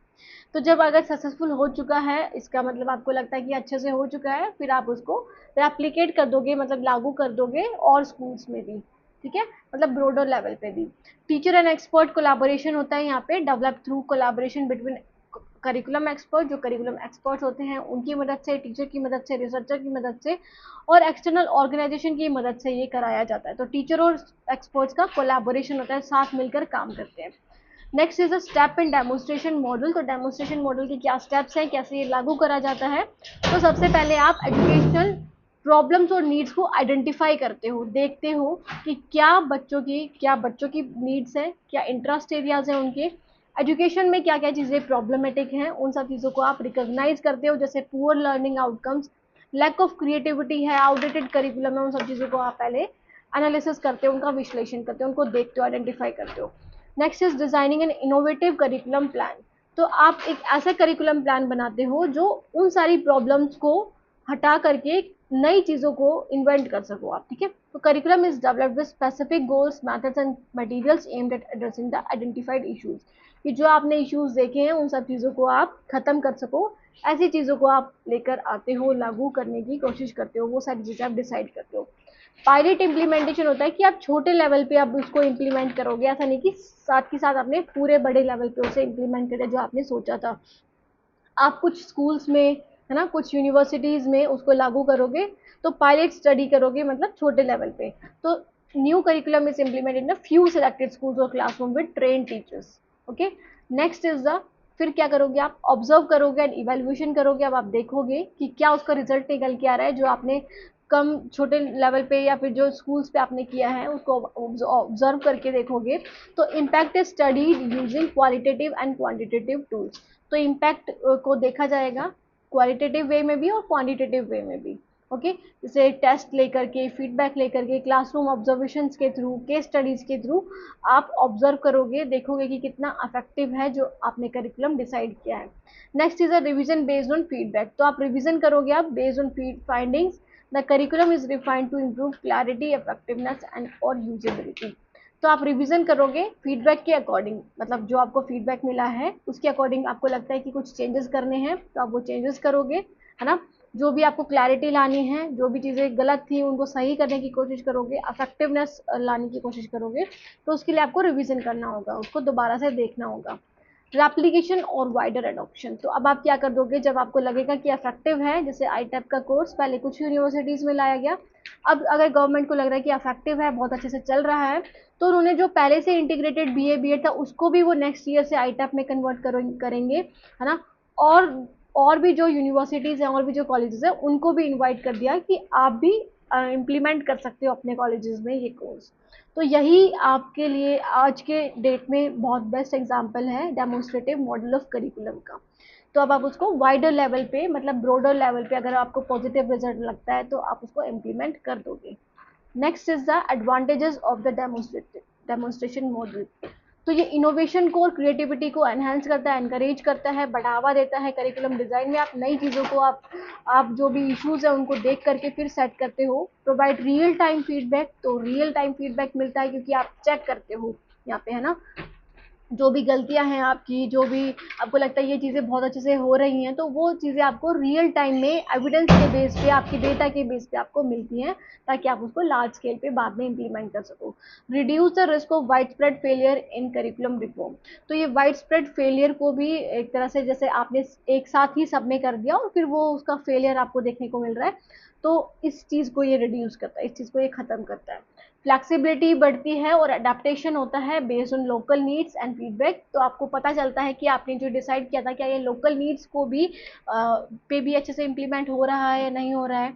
तो जब अगर successful हो चुका है, इसका मतलब आपको लगता है कि अच्छे से हो चुका है, फिर आप उसको रेप्लिकेट कर दोगे, मतलब लागू कर दोगे और स्कूल्स में भी। ठीक है, मतलब ब्रॉडर लेवल पे भी। टीचर एंड एक्सपर्ट कोलैबोरेशन होता है यहाँ पे, develop through collaboration between curriculum expert, जो करिकुलम एक्सपर्ट्स होते हैं उनकी मदद से, टीचर की मदद से, रिसर्चर की मदद से और एक्सटर्नल ऑर्गेनाइजेशन की मदद से ये कराया जाता है। तो टीचर और एक्सपर्ट्स का कोलैबोरेशन होता है, साथ मिलकर काम करते हैं। Next is a step in demonstration model. तो डेमोन्स्ट्रेशन मॉडल के क्या स्टेप्स हैं, कैसे ये लागू करा जाता है। तो सबसे पहले आप एजुकेशनल प्रॉब्लम्स और नीड्स को आइडेंटिफाई करते हो, देखते हो कि क्या बच्चों की नीड्स है, क्या इंटरेस्ट एरियाज हैं उनके, एजुकेशन में क्या क्या चीज़ें प्रॉब्लमेटिक हैं, उन सब चीज़ों को आप रिकॉग्नाइज करते हो। जैसे poor learning outcomes, lack of creativity है, आउटडेटेड करिकुलम है, उन सब चीज़ों को आप पहले एनालिसिस करते हो, उनका विश्लेषण करते हो, उनको देखते हो, आइडेंटिफाई करते हो। Next is designing an innovative curriculum plan. तो आप एक ऐसा करिकुलम प्लान बनाते हो जो उन सारी प्रॉब्लम्स को हटा करके नई चीज़ों को इन्वेंट कर सको आप। ठीक है, तो curriculum is developed with specific goals, methods and materials aimed at addressing the identified issues, कि जो आपने इश्यूज देखे हैं उन सब चीज़ों को आप खत्म कर सको, ऐसी चीज़ों को आप लेकर आते हो, लागू करने की कोशिश करते हो, वो सारी चीज़ें आप डिसाइड करते हो। पायलट इम्प्लीमेंटेशन होता है कि आप छोटे लेवल पे आप उसको इम्प्लीमेंट करोगे, ऐसा नहीं कि साथ के साथ आपने पूरे बड़े लेवल पे उसे इम्प्लीमेंट करें जो आपने सोचा था। आप कुछ स्कूल्स में, है ना, कुछ यूनिवर्सिटीज़ में उसको लागू करोगे, तो पायलट स्टडी करोगे मतलब छोटे लेवल पे। तो new curriculum is implemented in a few selected schools और classroom with train teachers. Okay, next is the, फिर क्या करोगे आप, ऑब्जर्व करोगे एंड इवेल्युएशन करोगे। अब आप देखोगे कि क्या उसका रिजल्ट निकल के आ रहा है, जो आपने कम छोटे लेवल पे या फिर जो स्कूल्स पे आपने किया है उसको ऑब्जर्व करके देखोगे। तो impact is studied using qualitative and quantitative tools. तो इम्पैक्ट को देखा जाएगा क्वालिटेटिव वे में भी और क्वांटिटेटिव वे में भी। ओके, जैसे टेस्ट लेकर के, फीडबैक लेकर के, क्लासरूम ऑब्जर्वेशंस के थ्रू, केस स्टडीज के थ्रू आप ऑब्जर्व करोगे, देखोगे कि कितना इफेक्टिव है जो आपने करिकुलम डिसाइड किया है। Next is a revision based on feedback. तो आप रिवीजन करोगे आप based on findings. The curriculum is refined to improve clarity, effectiveness and और यूजेबिलिटी। तो आप रिवीजन करोगे फीडबैक के अकॉर्डिंग, मतलब जो आपको फीडबैक मिला है उसके अकॉर्डिंग आपको लगता है कि कुछ चेंजेस करने हैं, तो आप वो चेंजेस करोगे, है ना। जो भी आपको क्लैरिटी लानी है, जो भी चीज़ें गलत थी उनको सही करने की कोशिश करोगे, अफेक्टिवनेस लाने की कोशिश करोगे, तो उसके लिए आपको रिवीजन करना होगा, उसको दोबारा से देखना होगा। रेप्लिकेशन और वाइडर एडॉप्शन। तो अब आप क्या कर दोगे, जब आपको लगेगा कि इफेक्टिव है, जैसे ITAP का कोर्स पहले कुछ यूनिवर्सिटीज़ में लाया गया, अब अगर गवर्नमेंट को लग रहा है कि इफेक्टिव है, बहुत अच्छे से चल रहा है, तो उन्होंने जो पहले से इंटीग्रेटेड BA BEd था उसको भी वो नेक्स्ट ईयर से ITAP में कन्वर्ट करेंगे, है ना। और भी जो यूनिवर्सिटीज़ हैं और भी जो कॉलेजेस हैं उनको भी इन्वाइट कर दिया कि आप भी इम्प्लीमेंट कर सकते हो अपने कॉलेजेस में ये कोर्स। तो यही आपके लिए आज के डेट में बहुत बेस्ट एग्जाम्पल है डेमोन्स्ट्रेटिव मॉडल ऑफ करिकुलम का। तो अब आप उसको वाइडर लेवल पे, मतलब ब्रॉडर लेवल पे, अगर आपको पॉजिटिव रिजल्ट लगता है तो आप उसको इम्प्लीमेंट कर दोगे। Next is the advantages of the demonstration model. तो ये इनोवेशन को और क्रिएटिविटी को एनहांस करता है, एनकरेज करता है, बढ़ावा देता है। करिकुलम डिज़ाइन में आप नई चीज़ों को आप जो भी इश्यूज है उनको देख करके फिर सेट करते हो। प्रोवाइड रियल टाइम फीडबैक, तो रियल टाइम फीडबैक मिलता है क्योंकि आप चेक करते हो यहाँ पे, है ना, जो भी गलतियां हैं आपकी, जो भी आपको लगता है ये चीज़ें बहुत अच्छे से हो रही हैं, तो वो चीज़ें आपको रियल टाइम में एविडेंस के बेस पे, आपकी डेटा के बेस पे आपको मिलती हैं, ताकि आप उसको लार्ज स्केल पे बाद में इम्प्लीमेंट कर सको। Reduce the risk of wide spread failure in curriculum reform. तो ये वाइड स्प्रेड फेलियर को भी एक तरह से, जैसे आपने एक साथ ही सब में कर दिया और फिर वो उसका फेलियर आपको देखने को मिल रहा है, तो इस चीज़ को ये रिड्यूस करता है, इस चीज़ को ये ख़त्म करता है। फ्लेक्सिबिलिटी बढ़ती है और अडेप्टेशन होता है based on local needs and feedback. तो आपको पता चलता है कि आपने जो डिसाइड किया था क्या ये लोकल नीड्स को भी पे भी अच्छे से इम्प्लीमेंट हो रहा है या नहीं हो रहा है।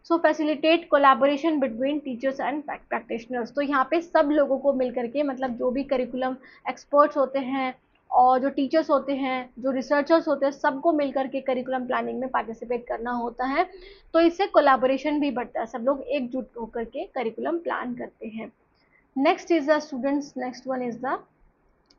So facilitate collaboration between teachers and practitioners. तो यहाँ पे सब लोगों को मिल करके, मतलब जो भी करिकुलम एक्सपर्ट्स होते हैं और जो टीचर्स होते हैं, जो रिसर्चर्स होते हैं, सबको मिल करके करिकुलम प्लानिंग में पार्टिसिपेट करना होता है। तो इससे कोलैबोरेशन भी बढ़ता है, सब लोग एकजुट होकर के करिकुलम प्लान करते हैं। Next is the students, next one is the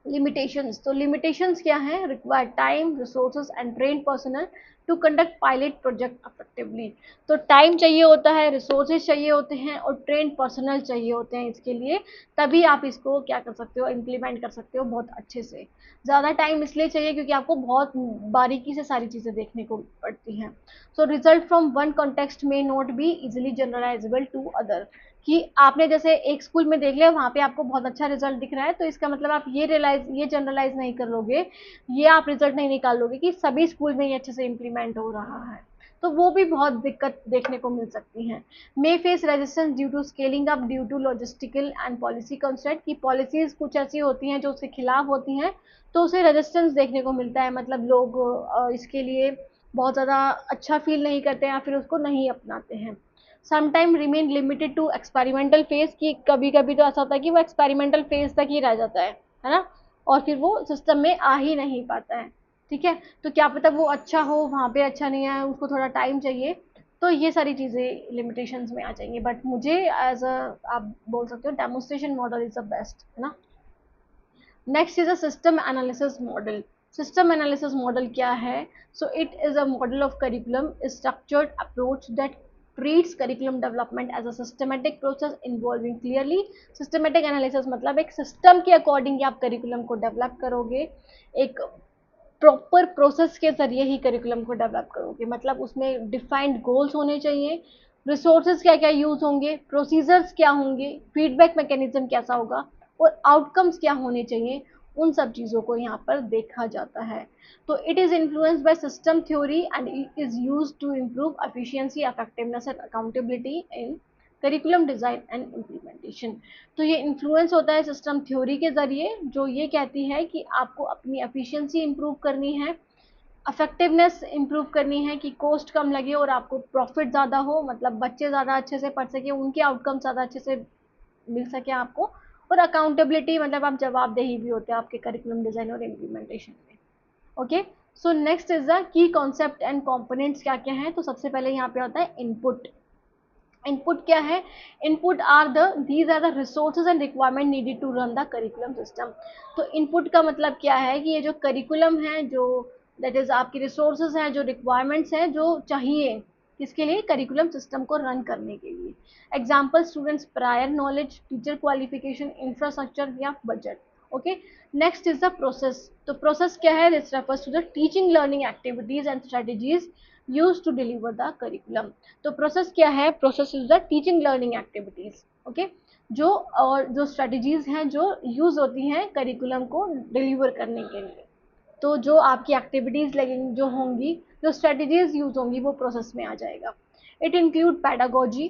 limitations. तो लिमिटेशंस क्या है? Require time, resources and train personnel to conduct pilot project effectively. तो टाइम चाहिए होता है, रिसोर्सेज चाहिए होते हैं और ट्रेन पर्सनल चाहिए होते हैं इसके लिए, तभी आप इसको क्या कर सकते हो, इम्प्लीमेंट कर सकते हो बहुत अच्छे से। ज़्यादा टाइम इसलिए चाहिए क्योंकि आपको बहुत बारीकी से सारी चीज़ें देखने को पड़ती हैं। So result from one context may not be easily generalizable to other. कि आपने जैसे एक स्कूल में देख लिया, वहाँ पे आपको बहुत अच्छा रिजल्ट दिख रहा है, तो इसका मतलब आप ये जनरलाइज नहीं कर लोगे, ये आप रिजल्ट नहीं निकाल लोगे कि सभी स्कूल में ये अच्छे से इम्प्लीमेंट हो रहा है। तो वो भी बहुत दिक्कत देखने को मिल सकती है। May face resistance due to scaling up, due to logistical and policy constraint. की पॉलिसीज कुछ ऐसी होती हैं जो उसके खिलाफ होती हैं, तो उसे रेजिस्टेंस देखने को मिलता है, मतलब लोग इसके लिए बहुत ज़्यादा अच्छा फील नहीं करते हैं या फिर उसको नहीं अपनाते हैं। Sometime remain limited to experimental phase, की कभी कभी तो ऐसा होता है कि वो एक्सपेरिमेंटल फेज तक ही रह जाता है ना, और फिर वो सिस्टम में आ ही नहीं पाता है। ठीक है, तो क्या पता वो अच्छा हो, वहाँ पे अच्छा नहीं है, उसको थोड़ा टाइम चाहिए, तो ये सारी चीज़ें लिमिटेशंस में आ जाएंगी। बट मुझे एज अ, आप बोल सकते हो demonstration model is the best, है ना। Next is a system analysis model. System analysis model क्या है? So it is a model of curriculum structured approach that treats curriculum development as a systematic process involving clearly। systematic analysis मतलब एक system के according आप curriculum को develop करोगे, एक proper process के जरिए ही करिकुलम को डेवलप करोगे, मतलब उसमें डिफाइंड गोल्स होने चाहिए, रिसोर्सेज क्या क्या यूज होंगे, प्रोसीजर्स क्या होंगे, फीडबैक मैकेनिज्म कैसा होगा और आउटकम्स क्या होने चाहिए, उन सब चीज़ों को यहाँ पर देखा जाता है। तो it is influenced by system theory and it is use to improve efficiency, effectiveness and accountability in curriculum design and implementation. तो ये इन्फ्लुएंस होता है सिस्टम थ्योरी के ज़रिए, जो ये कहती है कि आपको अपनी एफिशिएंसी इम्प्रूव करनी है, इफेक्टिवनेस इम्प्रूव करनी है कि कॉस्ट कम लगे और आपको प्रॉफिट ज़्यादा हो, मतलब बच्चे ज़्यादा अच्छे से पढ़ सके, उनके आउटकम ज़्यादा अच्छे से मिल सके आपको, और अकाउंटेबिलिटी मतलब आप जवाबदेही भी होते हैं आपके करिकुलम डिज़ाइन और इम्प्लीमेंटेशन में। Okay, so next is the key concept and components क्या क्या हैं। तो सबसे पहले यहाँ पे आता है इनपुट। इनपुट क्या है? Input are these are the resources and requirement needed to run the curriculum system. तो इनपुट का मतलब क्या है कि ये जो करिकुलम है, जो दैट इज आपकी रिसोर्सेज हैं, जो रिक्वायरमेंट्स हैं, जो चाहिए किसके लिए, करिकुलम सिस्टम को रन करने के लिए। Example students prior knowledge, teacher qualification, infrastructure या budget. Okay, next is the process. तो प्रोसेस क्या है? This refers to the teaching learning activities and strategies use to deliver the curriculum. तो process क्या है? Process is the teaching learning activities. Okay, जो और जो स्ट्रेटजीज हैं जो यूज होती हैं करिकुलम को डिलीवर करने के लिए। तो जो आपकी एक्टिविटीज़ लगेंगी, जो होंगी, जो स्ट्रेटजीज यूज होंगी, वो प्रोसेस में आ जाएगा। It include pedagogy,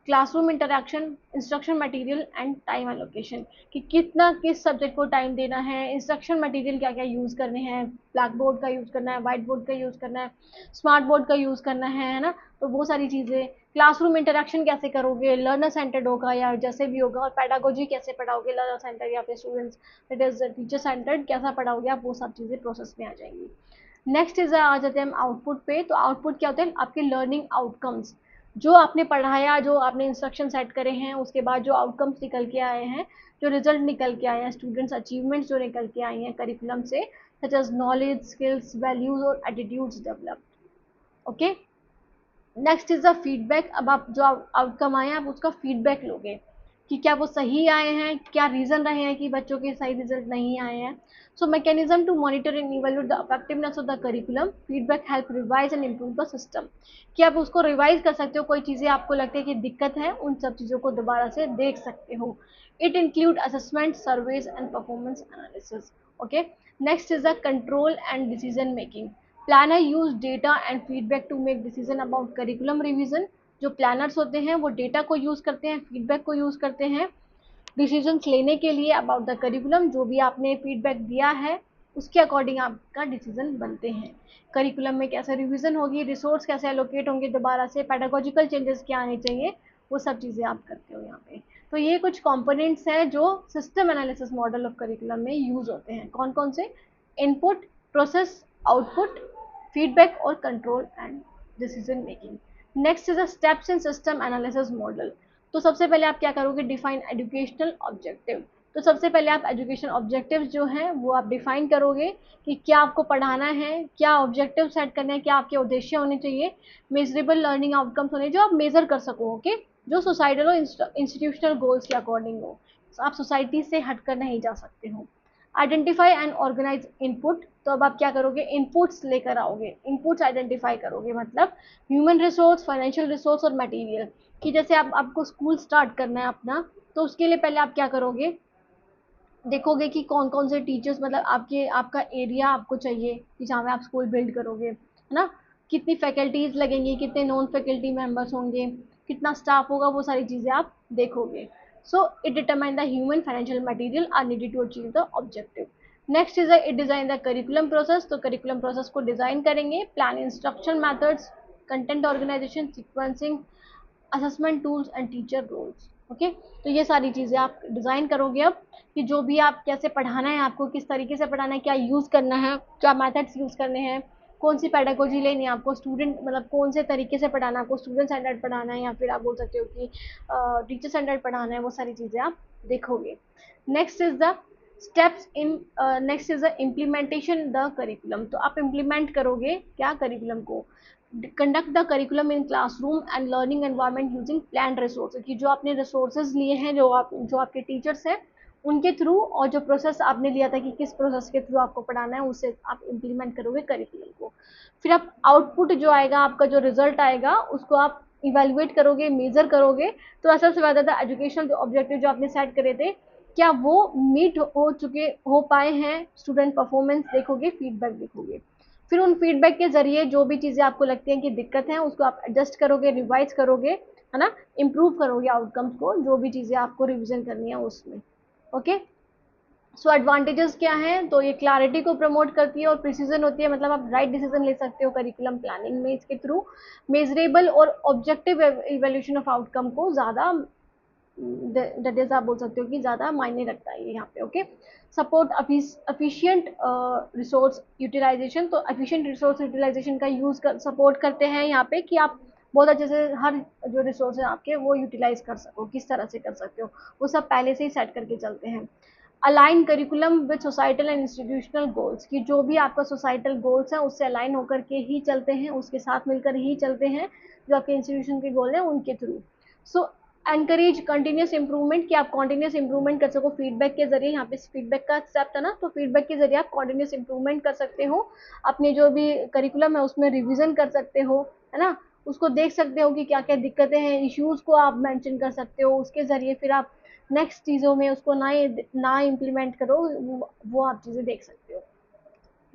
classroom interaction, instruction material and time allocation, कि कितना किस सब्जेक्ट को टाइम देना है, इंस्ट्रक्शन मटेरियल क्या क्या यूज़ करने हैं, ब्लैक बोर्ड का यूज़ करना है, वाइट बोर्ड का यूज़ करना है, स्मार्ट बोर्ड का यूज़ करना है ना, तो वो सारी चीज़ें। क्लासरूम इंटरेक्शन कैसे करोगे, लर्नर सेंटर्ड होगा या जैसे भी होगा, और पैडागोजी कैसे पढ़ाओगे, लर्नर सेंटर या फिर students that is teacher centred कैसा पढ़ाओगे आप, वो सब चीज़ें प्रोसेस में आ जाएंगी। नेक्स्ट इज आ जाते हैं हम आउटपुट पे। तो आउटपुट क्या होते हैं, आपके लर्निंग आउटकम्स, जो आपने पढ़ाया, जो आपने इंस्ट्रक्शन सेट करे हैं, उसके बाद जो आउटकम्स निकल के आए हैं, जो रिजल्ट निकल के आए हैं, स्टूडेंट्स अचीवमेंट्स जो निकल के आए हैं करिकुलम से, such as knowledge, skills, values और attitudes developed. Okay, next is the feedback. अब आप जो आउटकम आए हैं, आप उसका फीडबैक लोगे कि क्या वो सही आए हैं, क्या रीजन रहे हैं कि बच्चों के सही रिजल्ट नहीं आए हैं। So mechanism to monitor and evaluate the effectiveness of the curriculum, feedback help revise and improve the system, कि आप उसको रिवाइज कर सकते हो, कोई चीज़ें आपको लगती है कि दिक्कत है, उन सब चीज़ों को दोबारा से देख सकते हो। It include assessment, surveys and performance analysis. Okay, next is the control and decision making. Planner use data and feedback to make decision about curriculum revision। जो प्लानर्स होते हैं वो डेटा को यूज करते हैं, फीडबैक को यूज करते हैं डिसीजंस लेने के लिए अबाउट द करिकुलम। जो भी आपने फीडबैक दिया है उसके अकॉर्डिंग आपका डिसीजन बनते हैं। करिकुलम में कैसे रिवीजन होगी, रिसोर्स कैसे एलोकेट होंगे दोबारा से, पेडागोजिकल चेंजेस क्या आने चाहिए, वो सब चीज़ें आप करते हो यहाँ पे। तो ये कुछ कंपोनेंट्स हैं जो system analysis model of curriculum में यूज होते हैं। कौन कौन से, इनपुट, प्रोसेस, आउटपुट, फीडबैक और control and decision making. Next is a steps in system analysis model. तो सबसे पहले आप क्या करोगे, डिफाइन एजुकेशनल ऑब्जेक्टिव। तो सबसे पहले आप एजुकेशन ऑब्जेक्टिव जो हैं वो आप डिफाइन करोगे कि क्या आपको पढ़ाना है, क्या ऑब्जेक्टिव सेट करने हैं, क्या आपके उद्देश्य होने चाहिए, मेजरेबल लर्निंग आउटकम्स होने जो आप मेजर कर सको। ओके, जो सोसाइटल और इंस्टीट्यूशनल गोल्स के अकॉर्डिंग हो, आप सोसाइटी से हटकर नहीं जा सकते हो। Identify and organise input. तो अब आप क्या करोगे, इनपुट्स लेकर आओगे, इनपुट्स आइडेंटिफाई करोगे, मतलब ह्यूमन रिसोर्स, फाइनेंशियल रिसोर्स और मटेरियल। कि जैसे आप आपको स्कूल स्टार्ट करना है अपना, तो उसके लिए पहले आप क्या करोगे, देखोगे कि कौन कौन से टीचर्स, मतलब आपके आपका एरिया आपको चाहिए कि जहाँ पे आप स्कूल बिल्ड करोगे, है ना, कितनी फैकल्टीज लगेंगी, कितने नॉन फैकल्टी मेंबर्स होंगे, कितना स्टाफ होगा, वो सारी चीज़ें आप देखोगे। So it determine the human financial material are needed to achieve the objective. Next is it design the curriculum process. तो करिकुलम प्रोसेस को डिजाइन करेंगे, plan instruction methods, content organisation, sequencing, assessment tools and teacher roles. Okay, तो ये सारी चीज़ें आप design करोगे अब, कि जो भी आप कैसे पढ़ाना है, आपको किस तरीके से पढ़ाना है, क्या यूज़ करना है, क्या मेथड्स यूज़ करने हैं, कौन सी पेडागोजी लेनी है आपको, स्टूडेंट मतलब कौन से तरीके से पढ़ाना है आपको, स्टूडेंट सेंटर्ड पढ़ाना है या फिर आप बोल सकते हो कि टीचर सेंटर्ड पढ़ाना है, वो सारी चीज़ें आप देखोगे। Next is the steps in, next is the implementation the curriculum. तो आप इम्प्लीमेंट करोगे क्या करिकुलम को, conduct the curriculum in classroom and learning environment using plan resources, कि जो आपने रिसोर्सेज लिए हैं, जो आपके टीचर्स हैं उनके थ्रू, और जो प्रोसेस आपने लिया था कि किस प्रोसेस के थ्रू आपको पढ़ाना है, उससे आप इम्प्लीमेंट करोगे करिकुलम को। फिर आप आउटपुट जो आएगा, आपका जो रिजल्ट आएगा, उसको आप इवेलुएट करोगे, मेजर करोगे। तो असल से ज़्यादा एजुकेशनल ऑब्जेक्टिव जो आपने सेट करे थे, क्या वो मीट हो पाए हैं, स्टूडेंट परफॉर्मेंस देखोगे, फीडबैक देखोगे। फिर उन फीडबैक के जरिए जो भी चीज़ें आपको लगती हैं कि दिक्कत है, उसको आप एडजस्ट करोगे, रिवाइज करोगे, है ना, इम्प्रूव करोगे आउटकम्स को, जो भी चीज़ें आपको रिविजन करनी है उसमें। ओके, सो एडवांटेजेस क्या हैं, तो ये क्लैरिटी को प्रमोट करती है और प्रिसीजन होती है, मतलब आप राइट डिसीजन ले सकते हो करिकुलम प्लानिंग में इसके थ्रू। मेजरेबल और ऑब्जेक्टिव इवेल्यूशन ऑफ आउटकम को ज़्यादा, दैट इज आप बोल सकते हो कि ज़्यादा मायने रखता है ये यहाँ पे। Okay, support efficient resource utilisation. तो एफिशिएंट रिसोर्स यूटिलाइजेशन का यूज़ कर सपोर्ट करते हैं यहाँ पे, कि आप बहुत अच्छे से हर जो रिसोर्स है आपके वो यूटिलाइज कर सको, किस तरह से कर सकते हो, वो सब पहले से ही सेट करके चलते हैं। Align curriculum with societal and institutional goals, कि जो भी आपका सोसाइटल गोल्स हैं उससे अलाइन होकर के ही चलते हैं, उसके साथ मिलकर ही चलते हैं, जो आपके इंस्टीट्यूशन के गोल हैं उनके थ्रू। सो एनकरेज कंटिन्यूस इंप्रूवमेंट, कि आप कंटिन्यूस इंप्रूवमेंट कर सको फीडबैक के जरिए। यहाँ पे फीडबैक का स्टेप था ना, तो फीडबैक के जरिए आप कंटिन्यूस इंप्रूवमेंट कर सकते हो, अपने जो भी करिकुलम है उसमें रिवीजन कर सकते हो, है ना, उसको देख सकते हो कि क्या क्या दिक्कतें हैं, इश्यूज को आप मेंशन कर सकते हो, उसके जरिए फिर आप नेक्स्ट चीज़ों में उसको ना इम्प्लीमेंट करो, वो आप चीज़ें देख सकते हो।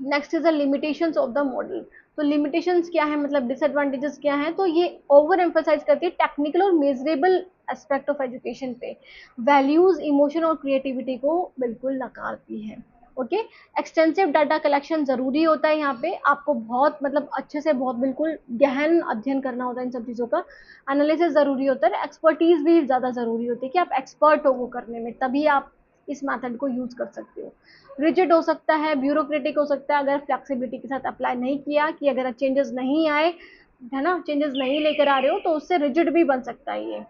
Next is the limitations of the model. तो लिमिटेशंस क्या है, मतलब डिसएडवांटेजेस क्या है, तो ये ओवर एम्फोसाइज करती है टेक्निकल और मेजरेबल एस्पेक्ट ऑफ एजुकेशन पे, वैल्यूज, इमोशन और क्रिएटिविटी को बिल्कुल नकारती है। ओके, एक्सटेंसिव डाटा कलेक्शन जरूरी होता है यहाँ पे, आपको बहुत मतलब अच्छे से बहुत बिल्कुल गहन अध्ययन करना होता है इन सब चीज़ों का, एनालिसिस जरूरी होता है, एक्सपर्टीज भी ज़्यादा जरूरी होती है कि आप एक्सपर्ट हो वो करने में, तभी आप इस मेथड को यूज कर सकते हो। रिजिड हो सकता है, ब्यूरोक्रेटिक हो सकता है अगर फ्लेक्सिबिलिटी के साथ अप्लाई नहीं किया, कि अगर चेंजेस नहीं आए, है ना, चेंजेस नहीं लेकर आ रहे हो, तो उससे रिजिड भी बन सकता है ये।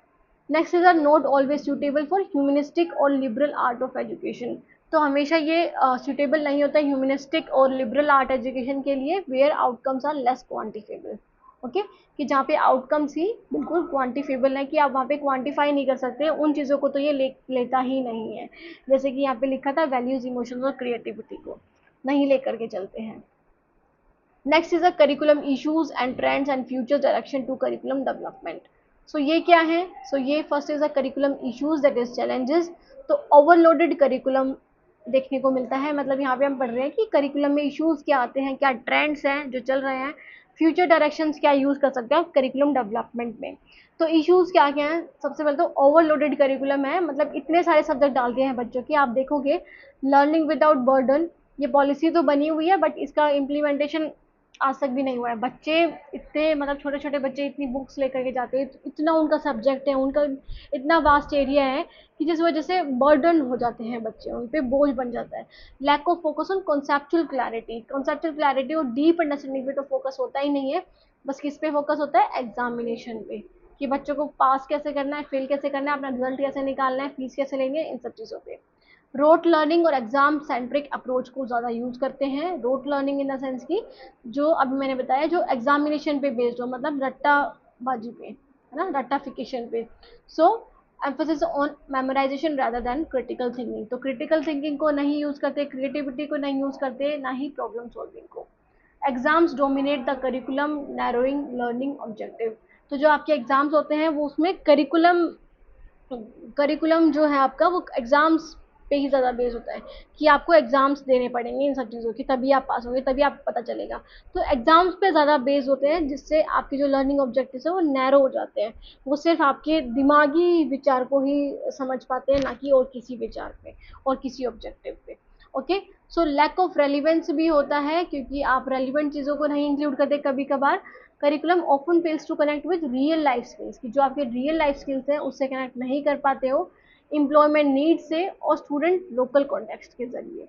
Next is are not always suitable for humanistic और लिबरल आर्ट ऑफ एजुकेशन। तो हमेशा ये सूटेबल नहीं होता ह्यूमनिस्टिक और लिबरल आर्ट एजुकेशन के लिए, where outcomes are less quantifiable. Okay, कि जहाँ पे आउटकम्स ही बिल्कुल क्वान्टिफेबल है, कि आप वहाँ पे क्वान्टिफाई नहीं कर सकते उन चीज़ों को, तो ये लेता ही नहीं है। जैसे कि यहाँ पे लिखा था वैल्यूज, इमोशंस और क्रिएटिविटी को नहीं लेकर के चलते हैं। Next is a curriculum issues and trends and future direction to curriculum development. So ये क्या है, सो ये first is a curriculum issues that is challenges. तो ओवरलोडेड करिकुलम देखने को मिलता है, मतलब यहाँ पे हम पढ़ रहे हैं कि करिकुलम में इश्यूज क्या आते हैं, क्या ट्रेंड्स हैं जो चल रहे हैं, फ्यूचर डायरेक्शंस क्या यूज कर सकते हैं करिकुलम डेवलपमेंट में। तो इश्यूज क्या क्या हैं, सबसे पहले तो ओवरलोडेड करिकुलम है, मतलब इतने सारे सब्जेक्ट डाल दिए हैं बच्चों की, आप देखोगे लर्निंग विदाउट बर्डन, ये पॉलिसी तो बनी हुई है बट इसका इम्प्लीमेंटेशन आज तक भी नहीं हुआ है। बच्चे इतने मतलब छोटे छोटे बच्चे इतनी बुक्स लेकर के जाते हैं, इतना उनका सब्जेक्ट है, उनका इतना वास्ट एरिया है कि जिस वजह से बर्डन हो जाते हैं बच्चे, उन पे बोझ बन जाता है। Lack of focus on conceptual clarity और डीप अंडरस्टैंडिंग पे तो फोकस होता ही नहीं है, बस किस पे फोकस होता है, एग्जामिनेशन पे, कि बच्चों को पास कैसे करना है, फेल कैसे करना है, अपना रिजल्ट कैसे निकालना है, फीस कैसे लेनी है, इन सब चीज़ों पे। रोट लर्निंग और एग्जाम सेंट्रिक अप्रोच को ज़्यादा यूज करते हैं। Rote learning in the sense की, जो अभी मैंने बताया, जो एग्जामिनेशन पे बेस्ड हो, मतलब रट्टाबाजी पे, है ना, रट्टाफिकेशन पे। So emphasis on memorization rather than critical thinking. तो क्रिटिकल थिंकिंग को नहीं यूज करते, क्रिएटिविटी को नहीं यूज करते, ना ही प्रॉब्लम सॉल्विंग को। Exams dominate the curriculum, narrowing learning objective. तो जो आपके एग्जाम्स होते हैं वो उसमें करिकुलम जो है आपका, वो एग्जाम्स पे ही ज़्यादा बेस होता है, कि आपको एग्जाम्स देने पड़ेंगे इन सब चीज़ों की, तभी आप पास होंगे, तभी आपको पता चलेगा। तो एग्जाम्स पे ज़्यादा बेस होते हैं, जिससे आपके जो लर्निंग ऑब्जेक्टिव्स है वो नैरो हो जाते हैं, वो सिर्फ आपके दिमागी विचार को ही समझ पाते हैं, ना कि और किसी विचार पे और किसी ऑब्जेक्टिव पे। Okay, so lack of relevance भी होता है, क्योंकि आप रेलिवेंट चीज़ों को नहीं इंक्लूड करते कभी कभार। Curriculum often fails to connect with real life skills, की जो आपके रियल लाइफ स्किल्स हैं उससे कनेक्ट नहीं कर पाते हो, एम्प्लॉयमेंट नीड से और स्टूडेंट लोकल कॉन्टेक्स्ट के जरिए।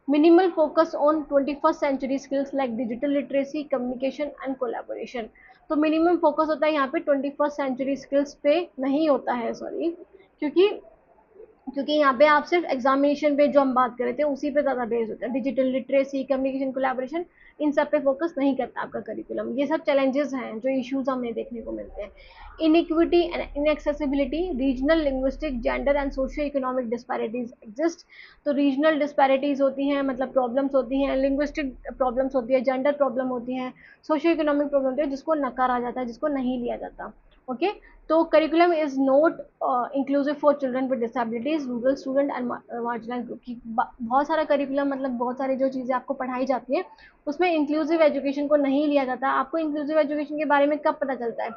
Minimal focus on 21st century skills like digital literacy, communication and collaboration. तो मिनिमम फोकस होता है यहाँ पे 21st सेंचुरी स्किल्स पे, नहीं होता है, सॉरी, क्योंकि यहाँ पे आप सिर्फ एग्जामिनेशन पे जो हम बात कर रहे थे उसी पे ज़्यादा बेस होता है, डिजिटल लिटरेसी, कम्युनिकेशन, कोलैबोरेशन, इन सब पे फोकस नहीं करता आपका करिकुलम। ये सब चैलेंजेस हैं जो इश्यूज हमें देखने को मिलते हैं। Iniquity and inaccessibility, regional, linguistic, gender and socio economic disparities exist. तो रीजनल डिस्पैरिटीज होती हैं, मतलब प्रॉब्लम्स होती हैं, लिंग्विस्टिक प्रॉब्लम्स होती है, जेंडर प्रॉब्लम होती हैं, सोशियो इकोनॉमिक प्रॉब्लम होती है, जिसको नकारा जाता है, जिसको नहीं लिया जाता। ओके, तो curriculum is not inclusive for children with disabilities, rural student and marginal group की। बहुत सारा करिकुलम, मतलब बहुत सारी जो चीज़ें आपको पढ़ाई जाती है उसमें इंक्लूसिव एजुकेशन को नहीं लिया जाता। आपको इंक्लूसिव एजुकेशन के बारे में कब पता चलता है,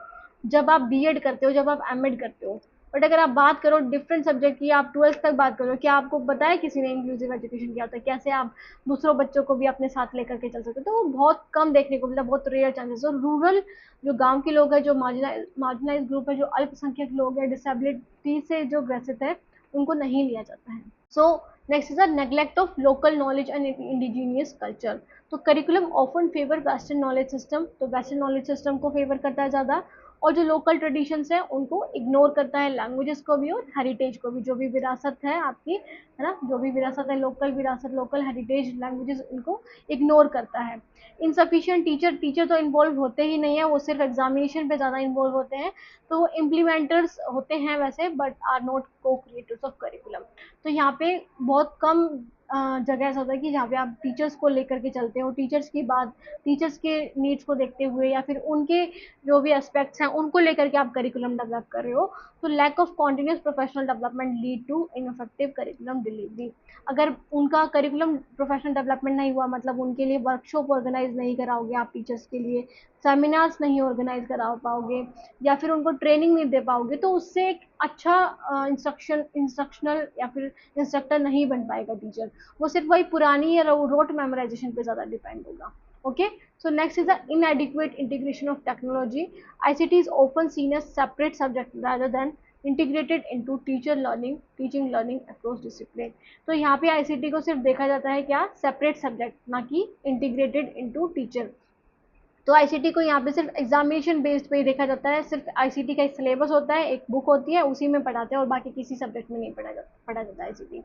जब आप बीएड करते हो, जब आप एमएड करते हो। बट अगर आप बात करो डिफरेंट सब्जेक्ट की, आप 12th तक बात करो, क्या आपको बताया किसी ने इंक्लूसिव एजुकेशन क्या होता है, कैसे आप दूसरों बच्चों को भी अपने साथ लेकर के चल सकते हो, तो वो बहुत कम देखने को मिलता है, बहुत रेयर चांसेस। और रूरल जो गांव के लोग हैं, जो मार्जिनाइज ग्रुप है, जो अल्पसंख्यक लोग हैं, डिसेबिलिटी से जो ग्रसित है, उनको नहीं लिया जाता है। So next is a neglect of local knowledge and indigenous culture. तो curriculum often favour western knowledge system, तो वेस्टर्न नॉलेज सिस्टम को फेवर करता है ज़्यादा, और जो लोकल ट्रेडिशंस हैं उनको इग्नोर करता है, लैंग्वेजेस को भी और हेरिटेज को भी, जो भी विरासत है आपकी, है ना, जो भी विरासत है, लोकल विरासत, लोकल हेरिटेज, लैंग्वेजेस, इनको इग्नोर करता है। इनसफिशिएंट टीचर तो इन्वॉल्व होते ही नहीं है, वो सिर्फ एग्जामिनेशन पे ज़्यादा इन्वॉल्व होते हैं, तो वो इम्प्लीमेंटर्स होते हैं वैसे, बट आर नॉट को क्रिएटर्स ऑफ करिकुलम। तो यहाँ पे बहुत कम जगह ऐसा होता है कि जहाँ पे आप टीचर्स को लेकर के चलते हो, टीचर्स की बात, टीचर्स के नीड्स को देखते हुए या फिर उनके जो भी एस्पेक्ट्स हैं उनको लेकर के आप करिकुलम डेवलप कर रहे हो, तो lack of continuous professional development lead to ineffective curriculum delivery. अगर उनका करिकुलम प्रोफेशनल डेवलपमेंट नहीं हुआ, मतलब उनके लिए वर्कशॉप ऑर्गेनाइज नहीं कराओगे आप टीचर्स के लिए, सेमिनार्स नहीं ऑर्गेनाइज करा पाओगे या फिर उनको ट्रेनिंग नहीं दे पाओगे, तो उससे एक अच्छा इंस्ट्रक्शनल या फिर इंस्ट्रक्टर नहीं बन पाएगा टीचर। वो सिर्फ वही पुरानी या रोट मेमोराइजेशन पे ज़्यादा डिपेंड होगा। Okay, so next is the inadequate integration of technology. ICT is often seen as separate subject rather than integrated into teaching learning across discipline. तो यहाँ पे ICT को सिर्फ देखा जाता है क्या, सेपरेट सब्जेक्ट, ना कि इंटीग्रेटेड इनटू टीचर। तो आईसीटी को यहाँ पे सिर्फ एग्जामिनेशन बेस्ड पे ही देखा जाता है, सिर्फ आईसीटी का एक सिलेबस होता है, एक बुक होती है, उसी में पढ़ाते हैं और बाकी किसी सब्जेक्ट में नहीं पढ़ा जाता आईसीटी।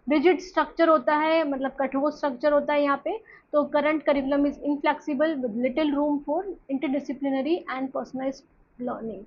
रिजिड स्ट्रक्चर होता है, मतलब कठोर स्ट्रक्चर होता है यहाँ पे। तो current curriculum is inflexible with little room for interdisciplinary and personalise learning.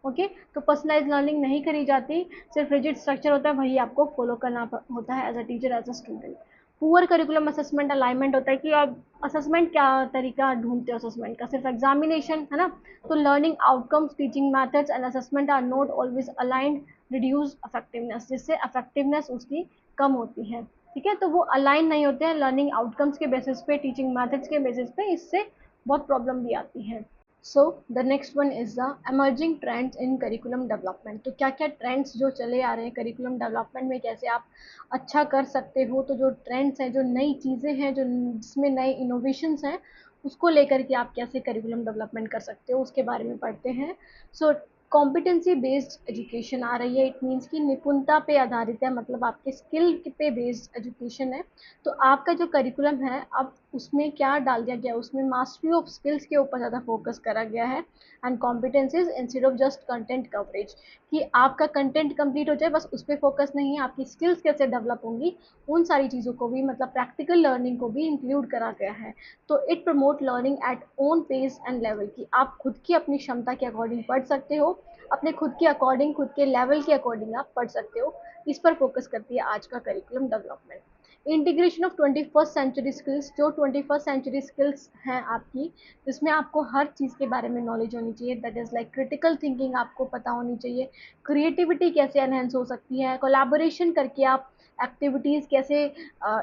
Okay, तो पर्सनलाइज लर्निंग नहीं करी जाती, सिर्फ रिजिड स्ट्रक्चर होता है, वही आपको फॉलो करना होता है as a teacher, as a student. Poor curriculum assessment alignment होता है कि आप असेसमेंट क्या तरीका ढूंढते हो असेसमेंट का, सिर्फ एग्जामिनेशन है ना। तो learning outcomes, teaching methods and assessment are not always aligned, reduce effectiveness, जिससे इफेक्टिवनेस उसकी कम होती है। ठीक है, तो वो अलाइन नहीं होते हैं लर्निंग आउटकम्स के बेसिस पे, टीचिंग मेथड्स के बेसिस पे, इससे बहुत प्रॉब्लम भी आती है। So the next one is the emerging trends in curriculum development. तो क्या क्या ट्रेंड्स जो चले आ रहे हैं करिकुलम डेवलपमेंट में, कैसे आप अच्छा कर सकते हो। तो जो ट्रेंड्स हैं, जो नई चीज़ें हैं, जो जिसमें नए इनोवेशंस हैं, उसको लेकर के आप कैसे करिकुलम डेवलपमेंट कर सकते हो, उसके बारे में पढ़ते हैं। सो कॉम्पिटेंसी बेस्ड एजुकेशन आ रही है, इट मीन्स कि निपुणता पे आधारित है, मतलब आपके स्किल पे बेस्ड एजुकेशन है। तो आपका जो करिकुलम है, अब उसमें क्या डाल दिया गया, उसमें मास्टरी ऑफ स्किल्स के ऊपर ज़्यादा फोकस करा गया है, and competencies instead of just content coverage, कि आपका कंटेंट कंप्लीट हो जाए बस उस पर फोकस नहीं है, आपकी स्किल्स कैसे डेवलप होंगी, उन सारी चीज़ों को भी, मतलब प्रैक्टिकल लर्निंग को भी इंक्लूड करा गया है। तो it promote learning at own pace and level, की आप खुद की अपनी क्षमता के अकॉर्डिंग पढ़ सकते हो, अपने खुद के अकॉर्डिंग, खुद के लेवल के अकॉर्डिंग आप पढ़ सकते हो। इस पर फोकस करती है आज का curriculum development. Integration of 21st century skills, जो 21st सेंचुरी स्किल्स हैं आपकी, जिसमें आपको हर चीज़ के बारे में नॉलेज होनी चाहिए, that is like critical thinking आपको पता होनी चाहिए, क्रिएटिविटी कैसे एनहेंस हो सकती है, कोलैबोरेशन करके आप एक्टिविटीज़ कैसे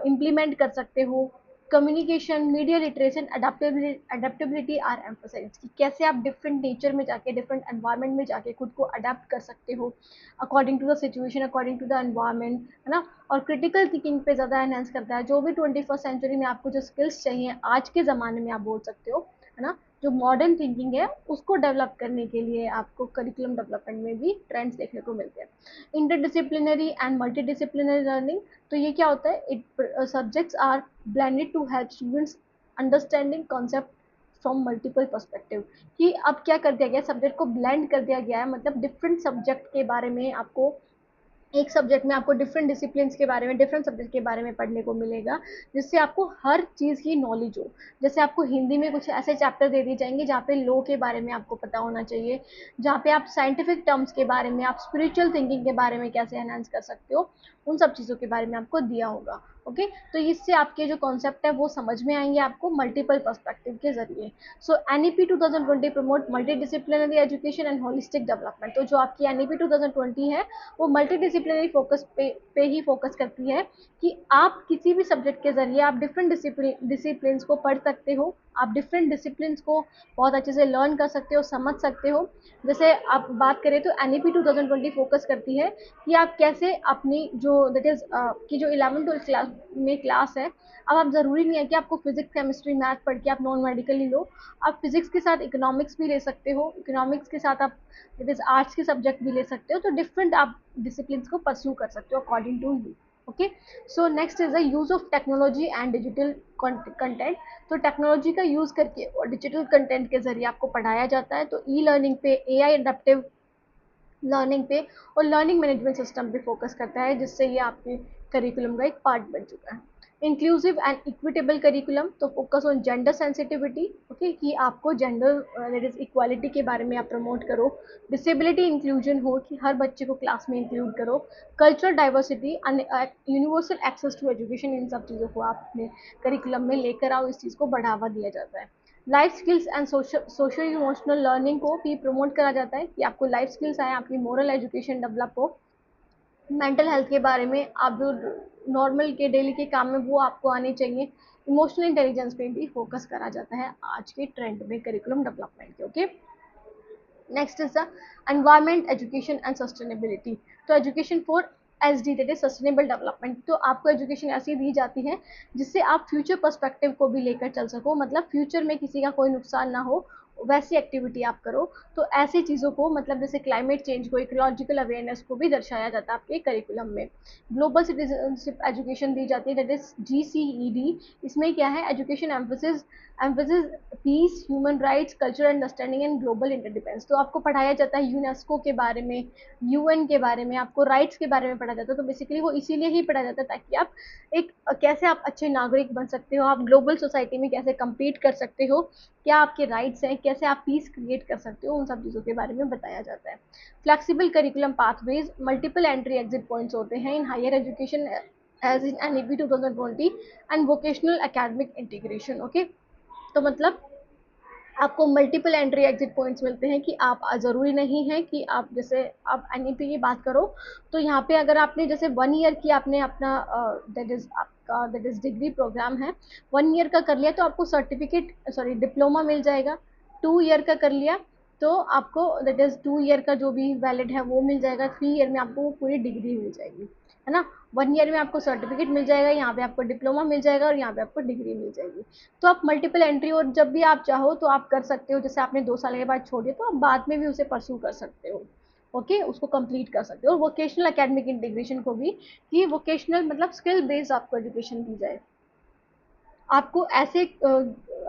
इम्प्लीमेंट कर सकते हो, कम्युनिकेशन, मीडिया लिटरेशन, अडेप्टेबिलिटी आर एम्फोसाइज्ड, कि कैसे आप डिफरेंट नेचर में जाके, डिफरेंट एनवायरनमेंट में जाके खुद को अडेप्ट कर सकते हो according to the situation, according to the environment, है ना। और क्रिटिकल थिंकिंग पे ज़्यादा एनहेंस करता है, जो भी 21st सेंचुरी में आपको जो स्किल्स चाहिए आज के ज़माने में, आप बोल सकते हो, है ना, जो मॉडर्न थिंकिंग है उसको डेवलप करने के लिए आपको करिकुलम डेवलपमेंट में भी ट्रेंड्स देखने को मिलते हैं। इंटरडिसिप्लिनरी एंड मल्टीडिसिप्लिनरी लर्निंग, तो ये क्या होता है, it subjects are blended to help students understanding concept from multiple perspective, कि अब क्या कर दिया गया, सब्जेक्ट को ब्लेंड कर दिया गया है, मतलब डिफरेंट सब्जेक्ट के बारे में आपको, एक सब्जेक्ट में आपको डिफरेंट डिसिप्लिन्स के बारे में, डिफरेंट सब्जेक्ट के बारे में पढ़ने को मिलेगा, जिससे आपको हर चीज़ की नॉलेज हो। जैसे आपको हिंदी में कुछ ऐसे चैप्टर दे दिए जाएंगे जहाँ पे लॉ के बारे में आपको पता होना चाहिए, जहाँ पे आप साइंटिफिक टर्म्स के बारे में, आप स्पिरिचुअल थिंकिंग के बारे में कैसे एनहांस कर सकते हो, उन सब चीज़ों के बारे में आपको दिया होगा। ओके, तो इससे आपके जो कॉन्सेप्ट है वो समझ में आएंगे आपको मल्टीपल पर्सपेक्टिव के जरिए। So NEP 2020 promote multi disciplinary education and holistic development. तो जो आपकी एनईपी 2020 है, वो मल्टी डिसिप्लिनरी फोकस पे ही फोकस करती है, कि आप किसी भी सब्जेक्ट के जरिए आप डिफरेंट डिसिप्लिन को पढ़ सकते हो, आप डिफरेंट डिसिप्लिन को बहुत अच्छे से लर्न कर सकते हो, समझ सकते हो। जैसे आप बात करें तो एनईपी 2020 फोकस करती है कि आप कैसे अपनी जो दैट इज की जो 11th-12th क्लास में क्लास है, अब आप ज़रूरी नहीं है कि आपको फिजिक्स, केमिस्ट्री, मैथ पढ़ के आप नॉन मेडिकल ही लो, आप फिजिक्स के साथ इकोनॉमिक्स भी ले सकते हो, इकोनॉमिक्स के साथ आप इट इज़ आर्ट्स के सब्जेक्ट भी ले सकते हो, तो डिफरेंट आप डिसिप्लिन को परस्यू कर सकते हो according to you. Okay, so next is the use of technology and digital content. तो टेक्नोलॉजी का यूज करके और डिजिटल कंटेंट के जरिए आपको पढ़ाया जाता है, तो ई लर्निंग पे, एआई अडेप्टिव लर्निंग पे और लर्निंग मैनेजमेंट सिस्टम पे फोकस करता है, जिससे ये आपके करिकुलम का एक पार्ट बन चुका है। इंक्लूसिव एंड इक्विटेबल करिकुलम, तो focus on gender sensitivity, okay, कि आपको जेंडर दैट इज इक्वालिटी के बारे में आप प्रमोट करो। डिसेबिलिटी इंक्लूजन हो कि हर बच्चे को क्लास में इंक्लूड करो। Cultural diversity and universal access to education, इन सब चीज़ों को आप अपने करिकुलम में लेकर आओ, इस चीज़ को बढ़ावा दिया जाता है। Life skills and social emotional learning को भी प्रमोट करा जाता है कि आपको लाइफ स्किल्स आए, आपकी मोरल एजुकेशन डेवलप हो। मेंटल हेल्थ के बारे में आप जो नॉर्मल के डेली के काम में वो आपको आने चाहिए। इमोशनल इंटेलिजेंस पे भी फोकस करा जाता है आज के ट्रेंड में करिकुलम डेवलपमेंट के। Okay, next is the environment education and sustainability. तो education for SD, that is sustainable development. तो आपको एजुकेशन ऐसी दी जाती है जिससे आप फ्यूचर पर्सपेक्टिव को भी लेकर चल सको, मतलब फ्यूचर में किसी का कोई नुकसान ना हो, वैसी एक्टिविटी आप करो। तो ऐसी चीज़ों को, मतलब जैसे क्लाइमेट चेंज को, इकोलॉजिकल अवेयरनेस को भी दर्शाया जाता है आपके करिकुलम में। ग्लोबल सिटीजनशिप एजुकेशन दी जाती है, दैट इज GCED। इसमें क्या है, education emphasis emphasis peace, human rights, cultural understanding and global interdependence. तो आपको पढ़ाया जाता है यूनेस्को के बारे में, UN के बारे में, आपको राइट्स के बारे में पढ़ाया जाता है। तो बेसिकली वो इसीलिए ही पढ़ाया जाता है ताकि आप एक कैसे आप अच्छे नागरिक बन सकते हो, आप ग्लोबल सोसाइटी में कैसे कम्पीट कर सकते हो, क्या आपके राइट्स हैं, कैसे आप पीस क्रिएट कर सकते हो, उन सब चीज़ों के बारे में बताया जाता है। Flexible curriculum pathways, multiple entry exit points होते हैं in higher education as in NEP 2020 and vocational academic integration. Okay, तो मतलब आपको मल्टीपल एंट्री एग्जिट पॉइंट्स मिलते हैं कि आप ज़रूरी नहीं है कि आप, जैसे आप NEP की बात करो तो यहाँ पे अगर आपने जैसे 1 ईयर की आपने अपना दैट इज आपका दैट इज डिग्री प्रोग्राम है, 1 ईयर का कर लिया तो आपको सर्टिफिकेट सॉरी डिप्लोमा मिल जाएगा। 2 ईयर का कर लिया तो आपको दैट इज 2 ईयर का जो भी वैलिड है वो मिल जाएगा। 3 ईयर में आपको वो पूरी डिग्री मिल जाएगी, है ना। 1 ईयर में आपको सर्टिफिकेट मिल जाएगा, यहाँ पे आपको डिप्लोमा मिल जाएगा और यहाँ पे आपको डिग्री मिल जाएगी। तो आप मल्टीपल एंट्री, और जब भी आप चाहो तो आप कर सकते हो, जैसे आपने 2 साल के बाद छोड़ दिया तो आप बाद में भी उसे परस्यू कर सकते हो। ओके, उसको कंप्लीट कर सकते हो। और वोकेशनल एकेडमिक इंटीग्रेशन को भी, कि वोकेशनल मतलब स्किल बेस्ड आपको एजुकेशन दी जाए, आपको ऐसे